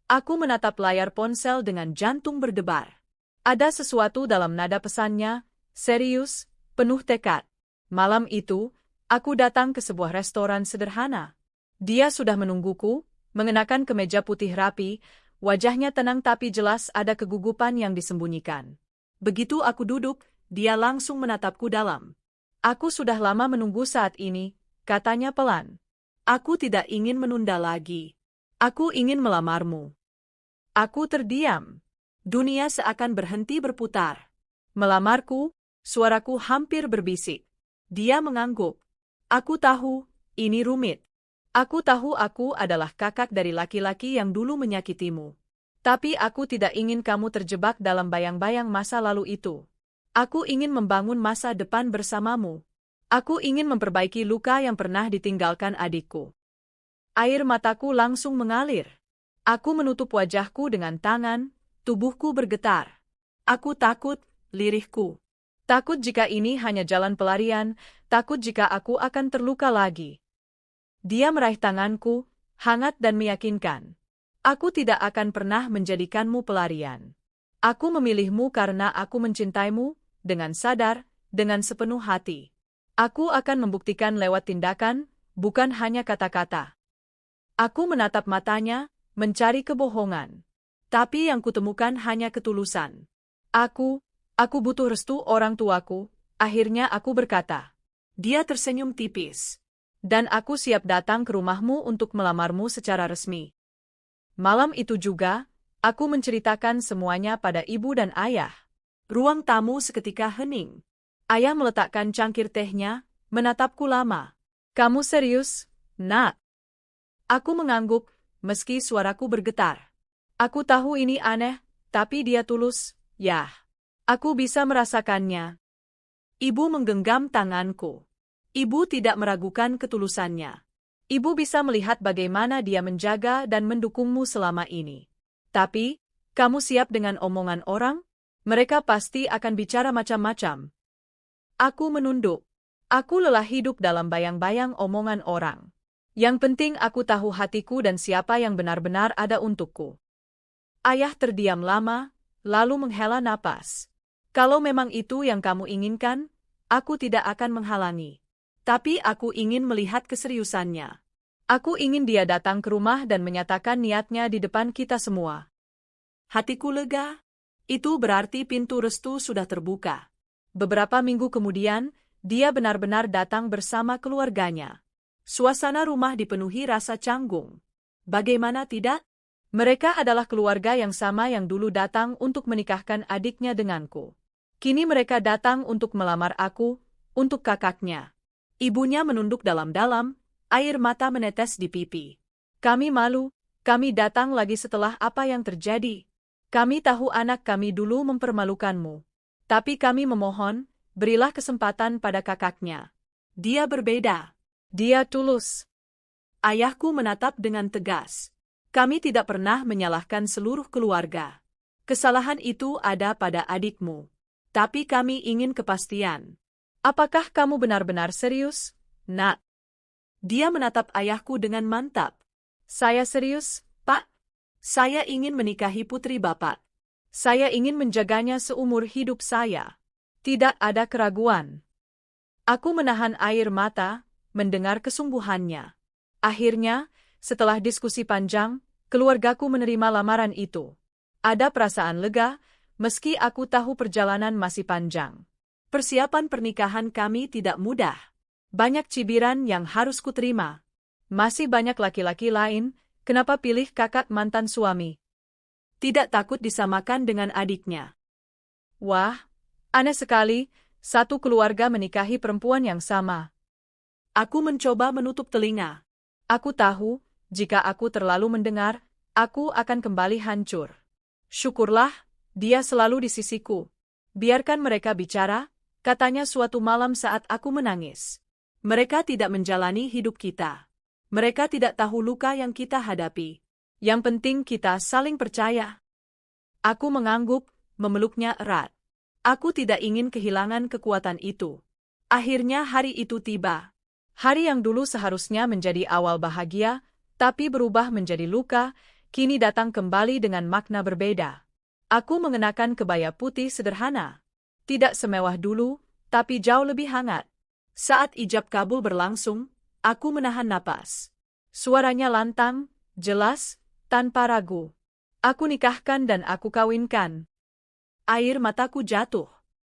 Aku menatap layar ponsel dengan jantung berdebar. Ada sesuatu dalam nada pesannya, serius, penuh tekad. Malam itu, aku datang ke sebuah restoran sederhana. Dia sudah menungguku, mengenakan kemeja putih rapi, wajahnya tenang tapi jelas ada kegugupan yang disembunyikan. Begitu aku duduk, dia langsung menatapku dalam. "Aku sudah lama menunggu saat ini," katanya pelan. "Aku tidak ingin menunda lagi. Aku ingin melamarmu." Aku terdiam. Dunia seakan berhenti berputar. "Melamarku?" Suaraku hampir berbisik. Dia mengangguk. "Aku tahu, ini rumit. Aku tahu aku adalah kakak dari laki-laki yang dulu menyakitimu. Tapi aku tidak ingin kamu terjebak dalam bayang-bayang masa lalu itu. Aku ingin membangun masa depan bersamamu. Aku ingin memperbaiki luka yang pernah ditinggalkan adikku." Air mataku langsung mengalir. Aku menutup wajahku dengan tangan, tubuhku bergetar. Aku takut, lirihku. Takut jika ini hanya jalan pelarian, takut jika aku akan terluka lagi. Dia meraih tanganku, hangat dan meyakinkan. "Aku tidak akan pernah menjadikanmu pelarian. Aku memilihmu karena aku mencintaimu, dengan sadar, dengan sepenuh hati. Aku akan membuktikan lewat tindakan, bukan hanya kata-kata." Aku menatap matanya, mencari kebohongan. Tapi yang kutemukan hanya ketulusan. Aku butuh restu orang tuaku," akhirnya aku berkata. Dia tersenyum tipis. "Dan aku siap datang ke rumahmu untuk melamarmu secara resmi." Malam itu juga, aku menceritakan semuanya pada ibu dan ayah. Ruang tamu seketika hening. Ayah meletakkan cangkir tehnya, menatapku lama. "Kamu serius?" Nak. Aku mengangguk, meski suaraku bergetar. Aku tahu ini aneh, tapi dia tulus, yah. Aku bisa merasakannya. Ibu menggenggam tanganku. Ibu tidak meragukan ketulusannya. Ibu bisa melihat bagaimana dia menjaga dan mendukungmu selama ini. Tapi, kamu siap dengan omongan orang? Mereka pasti akan bicara macam-macam. Aku menunduk. Aku lelah hidup dalam bayang-bayang omongan orang. Yang penting aku tahu hatiku dan siapa yang benar-benar ada untukku. Ayah terdiam lama, lalu menghela napas. Kalau memang itu yang kamu inginkan, aku tidak akan menghalangi. Tapi aku ingin melihat keseriusannya. Aku ingin dia datang ke rumah dan menyatakan niatnya di depan kita semua. Hatiku lega. Itu berarti pintu restu sudah terbuka. Beberapa minggu kemudian, dia benar-benar datang bersama keluarganya. Suasana rumah dipenuhi rasa canggung. Bagaimana tidak? Mereka adalah keluarga yang sama yang dulu datang untuk menikahkan adiknya denganku. Kini mereka datang untuk melamar aku, untuk kakaknya. Ibunya menunduk dalam-dalam, air mata menetes di pipi. Kami malu, kami datang lagi setelah apa yang terjadi. Kami tahu anak kami dulu mempermalukanmu. Tapi kami memohon, berilah kesempatan pada kakaknya. Dia berbeda. Dia tulus. Ayahku menatap dengan tegas. Kami tidak pernah menyalahkan seluruh keluarga. Kesalahan itu ada pada adikmu. Tapi kami ingin kepastian. Apakah kamu benar-benar serius, Nak? Dia menatap ayahku dengan mantap. Saya serius, Pak. Saya ingin menikahi putri Bapak. Saya ingin menjaganya seumur hidup saya. Tidak ada keraguan. Aku menahan air mata, mendengar kesungguhannya. Akhirnya, setelah diskusi panjang, keluargaku menerima lamaran itu. Ada perasaan lega, meski aku tahu perjalanan masih panjang. Persiapan pernikahan kami tidak mudah. Banyak cibiran yang harus kuterima. Masih banyak laki-laki lain. Kenapa pilih kakak mantan suami? Tidak takut disamakan dengan adiknya. Wah, aneh sekali, satu keluarga menikahi perempuan yang sama. Aku mencoba menutup telinga. Aku tahu, jika aku terlalu mendengar, aku akan kembali hancur. Syukurlah, dia selalu di sisiku. Biarkan mereka bicara, katanya suatu malam saat aku menangis. Mereka tidak menjalani hidup kita. Mereka tidak tahu luka yang kita hadapi. Yang penting kita saling percaya. Aku mengangguk, memeluknya erat. Aku tidak ingin kehilangan kekuatan itu. Akhirnya hari itu tiba. Hari yang dulu seharusnya menjadi awal bahagia, tapi berubah menjadi luka, kini datang kembali dengan makna berbeda. Aku mengenakan kebaya putih sederhana. Tidak semewah dulu, tapi jauh lebih hangat. Saat ijab kabul berlangsung, aku menahan napas. Suaranya lantang, jelas, tanpa ragu. Aku nikahkan dan aku kawinkan. Air mataku jatuh.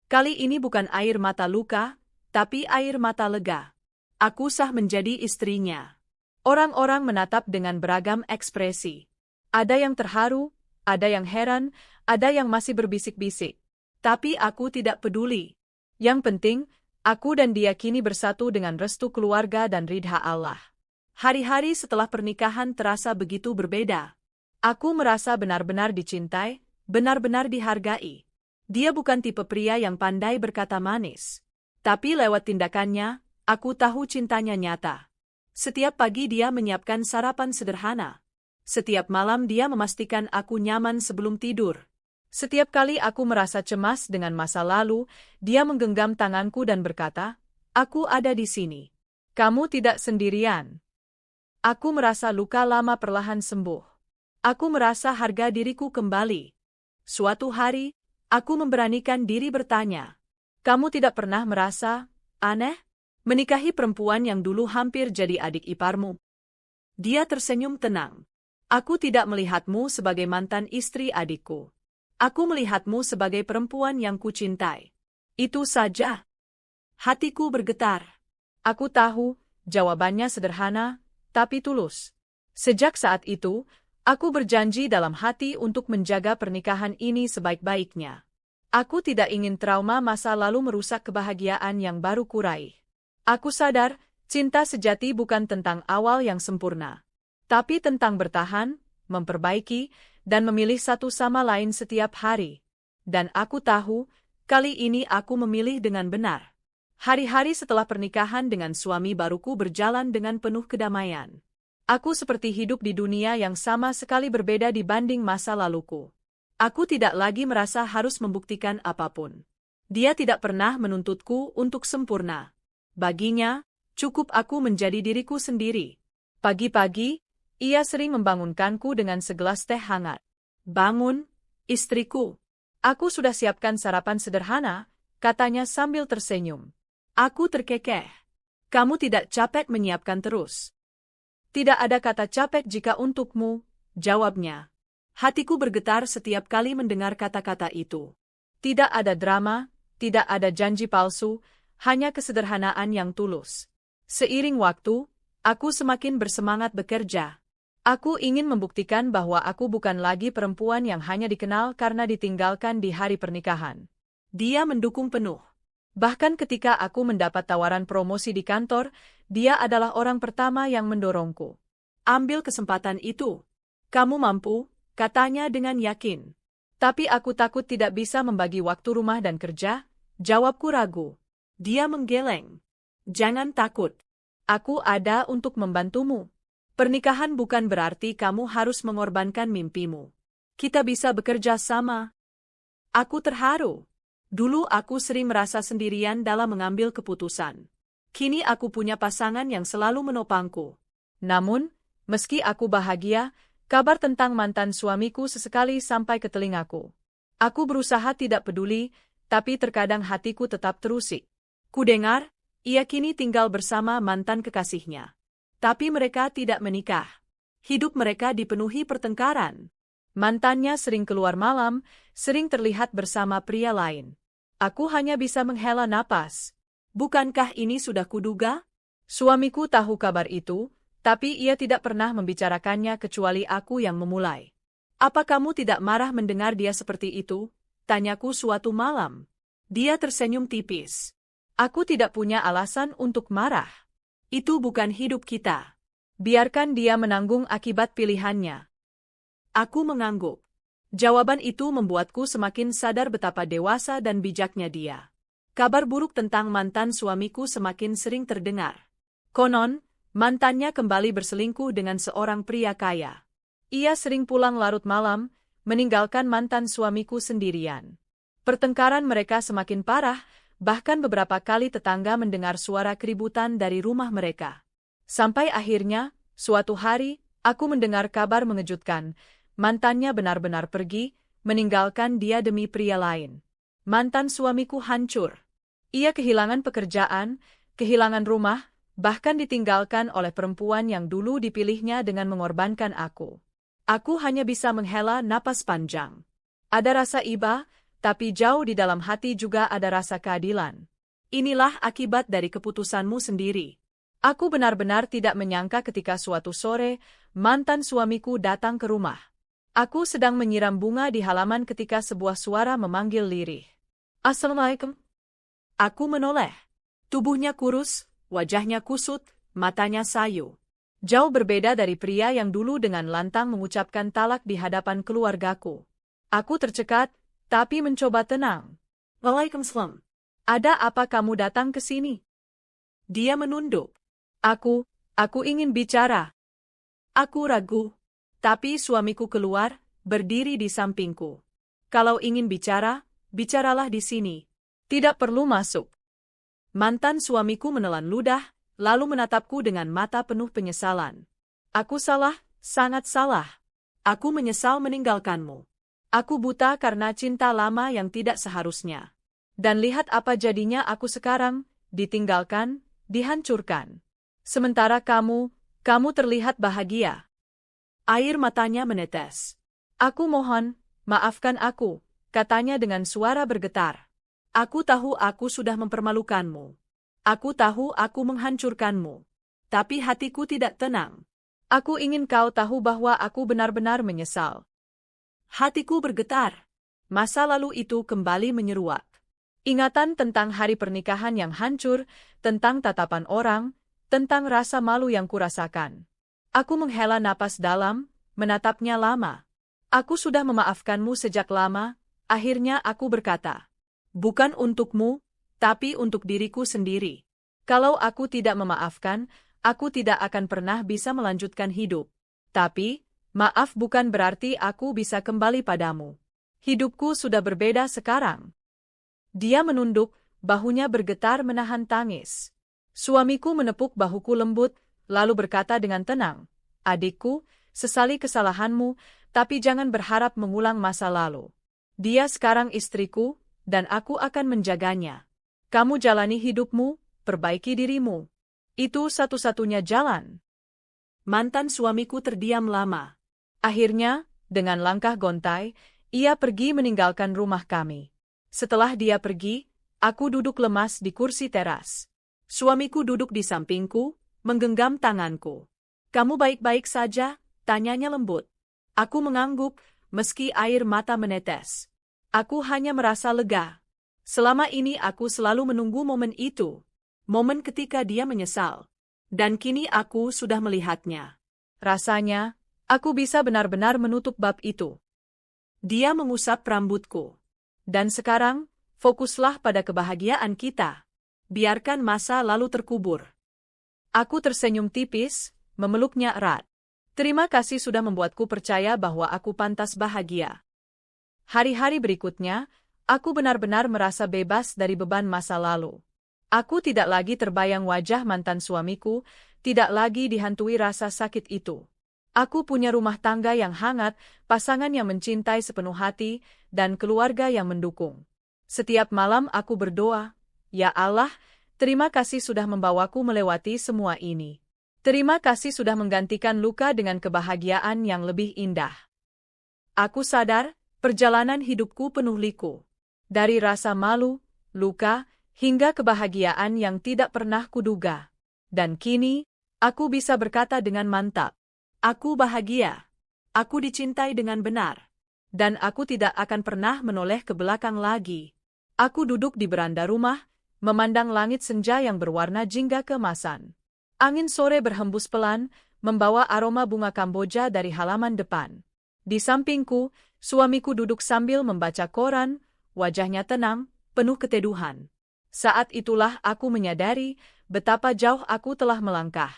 Kali ini bukan air mata luka, tapi air mata lega. Aku sah menjadi istrinya. Orang-orang menatap dengan beragam ekspresi. Ada yang terharu, ada yang heran, ada yang masih berbisik-bisik. Tapi aku tidak peduli. Yang penting, aku dan dia kini bersatu dengan restu keluarga dan ridha Allah. Hari-hari setelah pernikahan terasa begitu berbeda. Aku merasa benar-benar dicintai, benar-benar dihargai. Dia bukan tipe pria yang pandai berkata manis. Tapi lewat tindakannya, aku tahu cintanya nyata. Setiap pagi dia menyiapkan sarapan sederhana. Setiap malam dia memastikan aku nyaman sebelum tidur. Setiap kali aku merasa cemas dengan masa lalu, dia menggenggam tanganku dan berkata, "Aku ada di sini. Kamu tidak sendirian." Aku merasa luka lama perlahan sembuh. Aku merasa harga diriku kembali. Suatu hari, aku memberanikan diri bertanya, "Kamu tidak pernah merasa aneh? Menikahi perempuan yang dulu hampir jadi adik iparmu?" Dia tersenyum tenang. "Aku tidak melihatmu sebagai mantan istri adikku. Aku melihatmu sebagai perempuan yang kucintai. Itu saja." Hatiku bergetar. Aku tahu, jawabannya sederhana, tapi tulus. Sejak saat itu, aku berjanji dalam hati untuk menjaga pernikahan ini sebaik-baiknya. Aku tidak ingin trauma masa lalu merusak kebahagiaan yang baru kuraih. Aku sadar, Cinta sejati bukan tentang awal yang sempurna, tapi tentang bertahan, memperbaiki, dan memilih satu sama lain setiap hari. Dan aku tahu, kali ini aku memilih dengan benar. Hari-hari setelah pernikahan dengan suami baruku berjalan dengan penuh kedamaian. Aku seperti hidup di dunia yang sama sekali berbeda dibanding masa laluku. Aku tidak lagi merasa harus membuktikan apapun. Dia tidak pernah menuntutku untuk sempurna. Baginya, cukup aku menjadi diriku sendiri. Pagi-pagi, ia sering membangunkanku dengan segelas teh hangat. "Bangun, istriku. Aku sudah siapkan sarapan sederhana," katanya sambil tersenyum. Aku terkekeh. "Kamu tidak capek menyiapkan terus?" "Tidak ada kata capek jika untukmu," jawabnya. Hatiku bergetar setiap kali mendengar kata-kata itu. Tidak ada drama, tidak ada janji palsu, hanya kesederhanaan yang tulus. Seiring waktu, aku semakin bersemangat bekerja. Aku ingin membuktikan bahwa aku bukan lagi perempuan yang hanya dikenal karena ditinggalkan di hari pernikahan. Dia mendukung penuh. Bahkan ketika aku mendapat tawaran promosi di kantor, dia adalah orang pertama yang mendorongku. "Ambil kesempatan itu. Kamu mampu," katanya dengan yakin. "Tapi aku takut tidak bisa membagi waktu rumah dan kerja," jawabku ragu. Dia menggeleng. "Jangan takut. Aku ada untuk membantumu. Pernikahan bukan berarti kamu harus mengorbankan mimpimu. Kita bisa bekerja sama." Aku terharu. Dulu aku sering merasa sendirian dalam mengambil keputusan. Kini aku punya pasangan yang selalu menopangku. Namun, meski aku bahagia, kabar tentang mantan suamiku sesekali sampai ke telingaku. Aku berusaha tidak peduli, tapi terkadang hatiku tetap terusik. Kudengar, ia kini tinggal bersama mantan kekasihnya. Tapi mereka tidak menikah. Hidup mereka dipenuhi pertengkaran. Mantannya sering keluar malam, sering terlihat bersama pria lain. Aku hanya bisa menghela napas. Bukankah ini sudah kuduga? Suamiku tahu kabar itu, tapi ia tidak pernah membicarakannya kecuali aku yang memulai. "Apa kamu tidak marah mendengar dia seperti itu?" tanyaku suatu malam. Dia tersenyum tipis. "Aku tidak punya alasan untuk marah. Itu bukan hidup kita. Biarkan dia menanggung akibat pilihannya." Aku mengangguk. Jawaban itu membuatku semakin sadar betapa dewasa dan bijaknya dia. Kabar buruk tentang mantan suamiku semakin sering terdengar. Konon, mantannya kembali berselingkuh dengan seorang pria kaya. Ia sering pulang larut malam, meninggalkan mantan suamiku sendirian. Pertengkaran mereka semakin parah, bahkan beberapa kali tetangga mendengar suara keributan dari rumah mereka. Sampai akhirnya, suatu hari, aku mendengar kabar mengejutkan. Mantannya benar-benar pergi, meninggalkan dia demi pria lain. Mantan suamiku hancur. Ia kehilangan pekerjaan, kehilangan rumah, bahkan ditinggalkan oleh perempuan yang dulu dipilihnya dengan mengorbankan aku. Aku hanya bisa menghela napas panjang. Ada rasa iba, tapi jauh di dalam hati juga ada rasa keadilan. Inilah akibat dari keputusanmu sendiri. Aku benar-benar tidak menyangka ketika suatu sore, mantan suamiku datang ke rumah. Aku sedang menyiram bunga di halaman ketika sebuah suara memanggil lirih. "Assalamualaikum." Aku menoleh. Tubuhnya kurus, wajahnya kusut, matanya sayu. Jauh berbeda dari pria yang dulu dengan lantang mengucapkan talak di hadapan keluargaku. Aku tercekat, tapi mencoba tenang. "Waalaikumsalam. Ada apa kamu datang ke sini?" Dia menunduk. Aku ingin bicara." Aku ragu. Tapi suamiku keluar, berdiri di sampingku. "Kalau ingin bicara, bicaralah di sini. Tidak perlu masuk." Mantan suamiku menelan ludah, lalu menatapku dengan mata penuh penyesalan. "Aku salah, sangat salah. Aku menyesal meninggalkanmu. Aku buta karena cinta lama yang tidak seharusnya. Dan lihat apa jadinya aku sekarang, ditinggalkan, dihancurkan. Sementara kamu terlihat bahagia." Air matanya menetes. "Aku mohon, maafkan aku," katanya dengan suara bergetar. "Aku tahu aku sudah mempermalukanmu. Aku tahu aku menghancurkanmu. Tapi hatiku tidak tenang. Aku ingin kau tahu bahwa aku benar-benar menyesal." Hatiku bergetar. Masa lalu itu kembali menyeruak. Ingatan tentang hari pernikahan yang hancur, tentang tatapan orang, tentang rasa malu yang kurasakan. Aku menghela napas dalam, menatapnya lama. Aku sudah memaafkanmu sejak lama, akhirnya aku berkata. Bukan untukmu, tapi untuk diriku sendiri. Kalau aku tidak memaafkan, aku tidak akan pernah bisa melanjutkan hidup. Tapi, maaf bukan berarti aku bisa kembali padamu. Hidupku sudah berbeda sekarang. Dia menunduk, bahunya bergetar menahan tangis. Suamiku menepuk bahuku lembut, lalu berkata dengan tenang, adikku, sesali kesalahanmu, tapi jangan berharap mengulang masa lalu. Dia sekarang istriku, dan aku akan menjaganya. Kamu jalani hidupmu, perbaiki dirimu. Itu satu-satunya jalan. Mantan suamiku terdiam lama. Akhirnya, dengan langkah gontai, ia pergi meninggalkan rumah kami. Setelah dia pergi, aku duduk lemas di kursi teras. Suamiku duduk di sampingku, menggenggam tanganku. Kamu baik-baik saja? Tanyanya lembut. Aku mengangguk, meski air mata menetes. Aku hanya merasa lega. Selama ini aku selalu menunggu momen itu. Momen ketika dia menyesal. Dan kini aku sudah melihatnya. Rasanya, aku bisa benar-benar menutup bab itu. Dia mengusap rambutku. Dan sekarang, fokuslah pada kebahagiaan kita. Biarkan masa lalu terkubur. Aku tersenyum tipis, memeluknya erat. Terima kasih sudah membuatku percaya bahwa aku pantas bahagia. Hari-hari berikutnya, aku benar-benar merasa bebas dari beban masa lalu. Aku tidak lagi terbayang wajah mantan suamiku, tidak lagi dihantui rasa sakit itu. Aku punya rumah tangga yang hangat, pasangan yang mencintai sepenuh hati, dan keluarga yang mendukung. Setiap malam aku berdoa, ya Allah, terima kasih sudah membawaku melewati semua ini. Terima kasih sudah menggantikan luka dengan kebahagiaan yang lebih indah. Aku sadar, perjalanan hidupku penuh liku. Dari rasa malu, luka, hingga kebahagiaan yang tidak pernah kuduga. Dan kini, aku bisa berkata dengan mantap, aku bahagia. Aku dicintai dengan benar. Dan aku tidak akan pernah menoleh ke belakang lagi. Aku duduk di beranda rumah, memandang langit senja yang berwarna jingga keemasan. Angin sore berhembus pelan, membawa aroma bunga Kamboja dari halaman depan. Di sampingku, suamiku duduk sambil membaca koran, wajahnya tenang, penuh keteduhan. Saat itulah aku menyadari betapa jauh aku telah melangkah.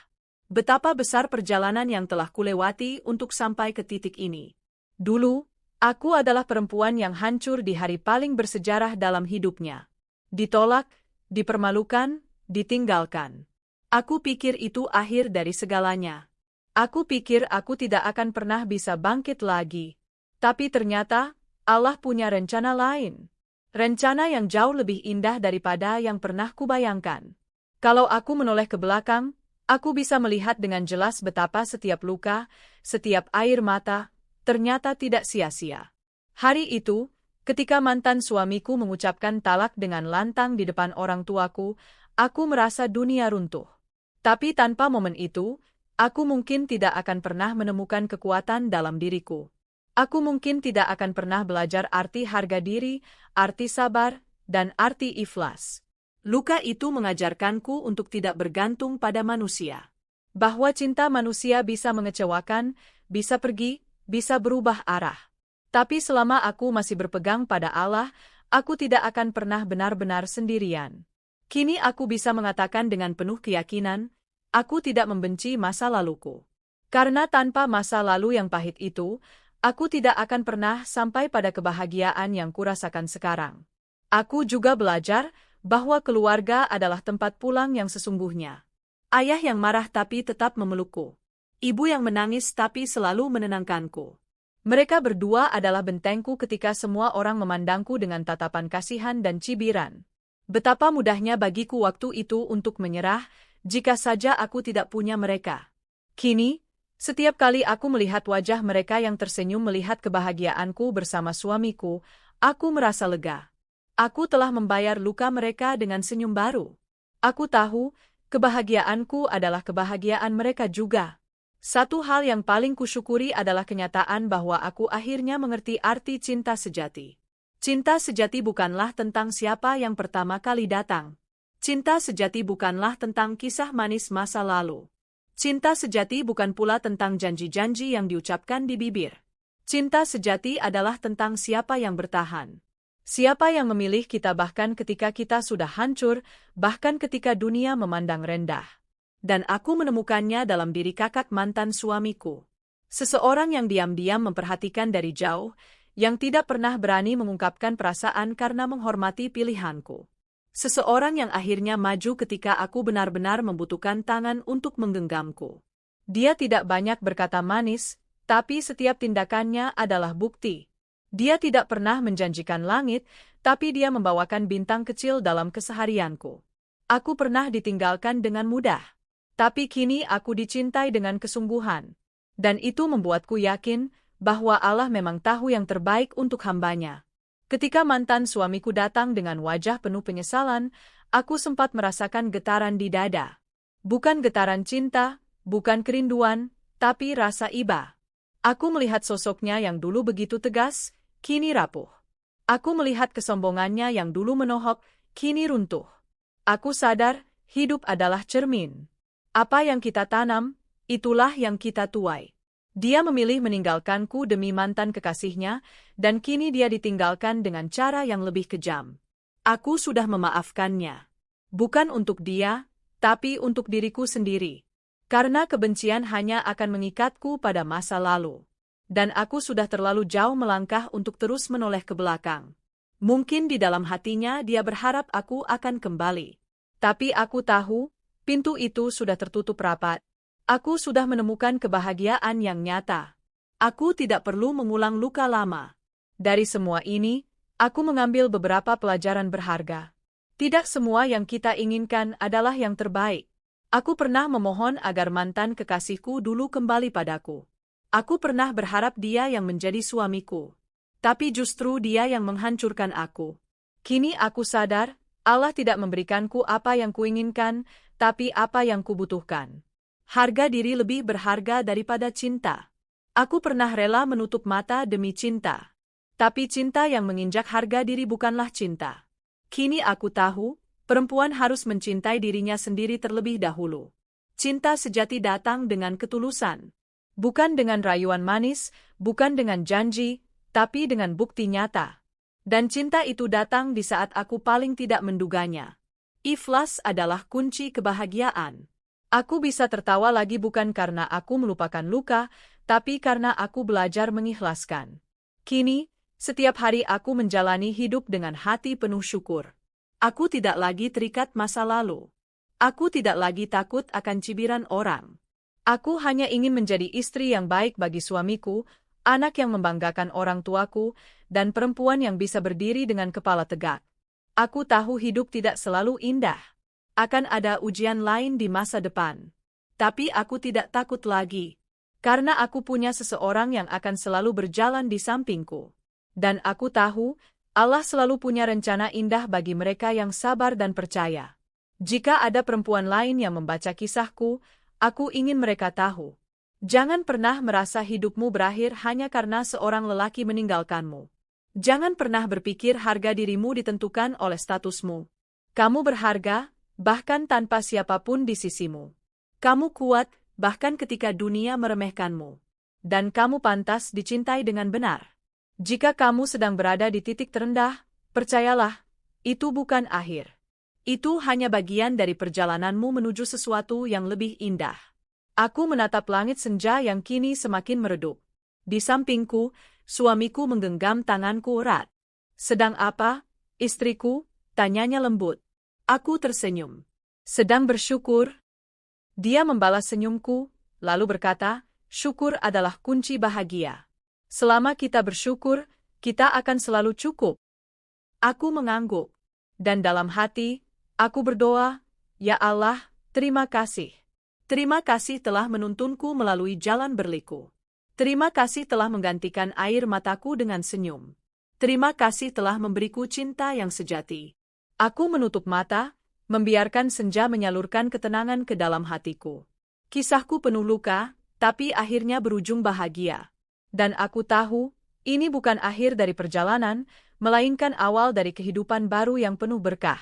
Betapa besar perjalanan yang telah kulewati untuk sampai ke titik ini. Dulu, aku adalah perempuan yang hancur di hari paling bersejarah dalam hidupnya. Ditolak, dipermalukan, ditinggalkan. Aku pikir itu akhir dari segalanya. Aku pikir aku tidak akan pernah bisa bangkit lagi. Tapi ternyata, Allah punya rencana lain. Rencana yang jauh lebih indah daripada yang pernah kubayangkan. Kalau aku menoleh ke belakang, aku bisa melihat dengan jelas betapa setiap luka, setiap air mata, ternyata tidak sia-sia. Hari itu, ketika mantan suamiku mengucapkan talak dengan lantang di depan orang tuaku, aku merasa dunia runtuh. Tapi tanpa momen itu, aku mungkin tidak akan pernah menemukan kekuatan dalam diriku. Aku mungkin tidak akan pernah belajar arti harga diri, arti sabar, dan arti ikhlas. Luka itu mengajarkanku untuk tidak bergantung pada manusia. Bahwa cinta manusia bisa mengecewakan, bisa pergi, bisa berubah arah. Tapi selama aku masih berpegang pada Allah, aku tidak akan pernah benar-benar sendirian. Kini aku bisa mengatakan dengan penuh keyakinan, aku tidak membenci masa laluku. Karena tanpa masa lalu yang pahit itu, aku tidak akan pernah sampai pada kebahagiaan yang kurasakan sekarang. Aku juga belajar bahwa keluarga adalah tempat pulang yang sesungguhnya. Ayah yang marah tapi tetap memelukku. Ibu yang menangis tapi selalu menenangkanku. Mereka berdua adalah bentengku ketika semua orang memandangku dengan tatapan kasihan dan cibiran. Betapa mudahnya bagiku waktu itu untuk menyerah, jika saja aku tidak punya mereka. Kini, setiap kali aku melihat wajah mereka yang tersenyum melihat kebahagiaanku bersama suamiku, aku merasa lega. Aku telah membayar luka mereka dengan senyum baru. Aku tahu, kebahagiaanku adalah kebahagiaan mereka juga. Satu hal yang paling kusyukuri adalah kenyataan bahwa aku akhirnya mengerti arti cinta sejati. Cinta sejati bukanlah tentang siapa yang pertama kali datang. Cinta sejati bukanlah tentang kisah manis masa lalu. Cinta sejati bukan pula tentang janji-janji yang diucapkan di bibir. Cinta sejati adalah tentang siapa yang bertahan. Siapa yang memilih kita bahkan ketika kita sudah hancur, bahkan ketika dunia memandang rendah. Dan aku menemukannya dalam diri kakak mantan suamiku. Seseorang yang diam-diam memperhatikan dari jauh, yang tidak pernah berani mengungkapkan perasaan karena menghormati pilihanku. Seseorang yang akhirnya maju ketika aku benar-benar membutuhkan tangan untuk menggenggamku. Dia tidak banyak berkata manis, tapi setiap tindakannya adalah bukti. Dia tidak pernah menjanjikan langit, tapi dia membawakan bintang kecil dalam keseharianku. Aku pernah ditinggalkan dengan mudah, tapi kini aku dicintai dengan kesungguhan. Dan itu membuatku yakin bahwa Allah memang tahu yang terbaik untuk hambanya. Ketika mantan suamiku datang dengan wajah penuh penyesalan, aku sempat merasakan getaran di dada. Bukan getaran cinta, bukan kerinduan, tapi rasa iba. Aku melihat sosoknya yang dulu begitu tegas, kini rapuh. Aku melihat kesombongannya yang dulu menohok, kini runtuh. Aku sadar, hidup adalah cermin. Apa yang kita tanam, itulah yang kita tuai. Dia memilih meninggalkanku demi mantan kekasihnya, dan kini dia ditinggalkan dengan cara yang lebih kejam. Aku sudah memaafkannya. Bukan untuk dia, tapi untuk diriku sendiri. Karena kebencian hanya akan mengikatku pada masa lalu. Dan aku sudah terlalu jauh melangkah untuk terus menoleh ke belakang. Mungkin di dalam hatinya dia berharap aku akan kembali. Tapi aku tahu, pintu itu sudah tertutup rapat. Aku sudah menemukan kebahagiaan yang nyata. Aku tidak perlu mengulang luka lama. Dari semua ini, aku mengambil beberapa pelajaran berharga. Tidak semua yang kita inginkan adalah yang terbaik. Aku pernah memohon agar mantan kekasihku dulu kembali padaku. Aku pernah berharap dia yang menjadi suamiku. Tapi justru dia yang menghancurkan aku. Kini aku sadar, Allah tidak memberikanku apa yang kuinginkan, tapi apa yang kubutuhkan. Harga diri lebih berharga daripada cinta. Aku pernah rela menutup mata demi cinta. Tapi cinta yang menginjak harga diri bukanlah cinta. Kini aku tahu, perempuan harus mencintai dirinya sendiri terlebih dahulu. Cinta sejati datang dengan ketulusan. Bukan dengan rayuan manis, bukan dengan janji, tapi dengan bukti nyata. Dan cinta itu datang di saat aku paling tidak menduganya. Ikhlas adalah kunci kebahagiaan. Aku bisa tertawa lagi bukan karena aku melupakan luka, tapi karena aku belajar mengikhlaskan. Kini, setiap hari aku menjalani hidup dengan hati penuh syukur. Aku tidak lagi terikat masa lalu. Aku tidak lagi takut akan cibiran orang. Aku hanya ingin menjadi istri yang baik bagi suamiku, anak yang membanggakan orang tuaku, dan perempuan yang bisa berdiri dengan kepala tegak. Aku tahu hidup tidak selalu indah. Akan ada ujian lain di masa depan. Tapi aku tidak takut lagi. Karena aku punya seseorang yang akan selalu berjalan di sampingku. Dan aku tahu, Allah selalu punya rencana indah bagi mereka yang sabar dan percaya. Jika ada perempuan lain yang membaca kisahku, aku ingin mereka tahu. Jangan pernah merasa hidupmu berakhir hanya karena seorang lelaki meninggalkanmu. Jangan pernah berpikir harga dirimu ditentukan oleh statusmu. Kamu berharga, bahkan tanpa siapapun di sisimu. Kamu kuat, bahkan ketika dunia meremehkanmu. Dan kamu pantas dicintai dengan benar. Jika kamu sedang berada di titik terendah, percayalah, itu bukan akhir. Itu hanya bagian dari perjalananmu menuju sesuatu yang lebih indah. Aku menatap langit senja yang kini semakin meredup. Di sampingku, suamiku menggenggam tanganku erat. Sedang apa, istriku? Tanyanya lembut. Aku tersenyum. Sedang bersyukur? Dia membalas senyumku, lalu berkata, syukur adalah kunci bahagia. Selama kita bersyukur, kita akan selalu cukup. Aku mengangguk. Dan dalam hati, aku berdoa, ya Allah, terima kasih. Terima kasih telah menuntunku melalui jalan berliku. Terima kasih telah menggantikan air mataku dengan senyum. Terima kasih telah memberiku cinta yang sejati. Aku menutup mata, membiarkan senja menyalurkan ketenangan ke dalam hatiku. Kisahku penuh luka, tapi akhirnya berujung bahagia. Dan aku tahu, ini bukan akhir dari perjalanan, melainkan awal dari kehidupan baru yang penuh berkah.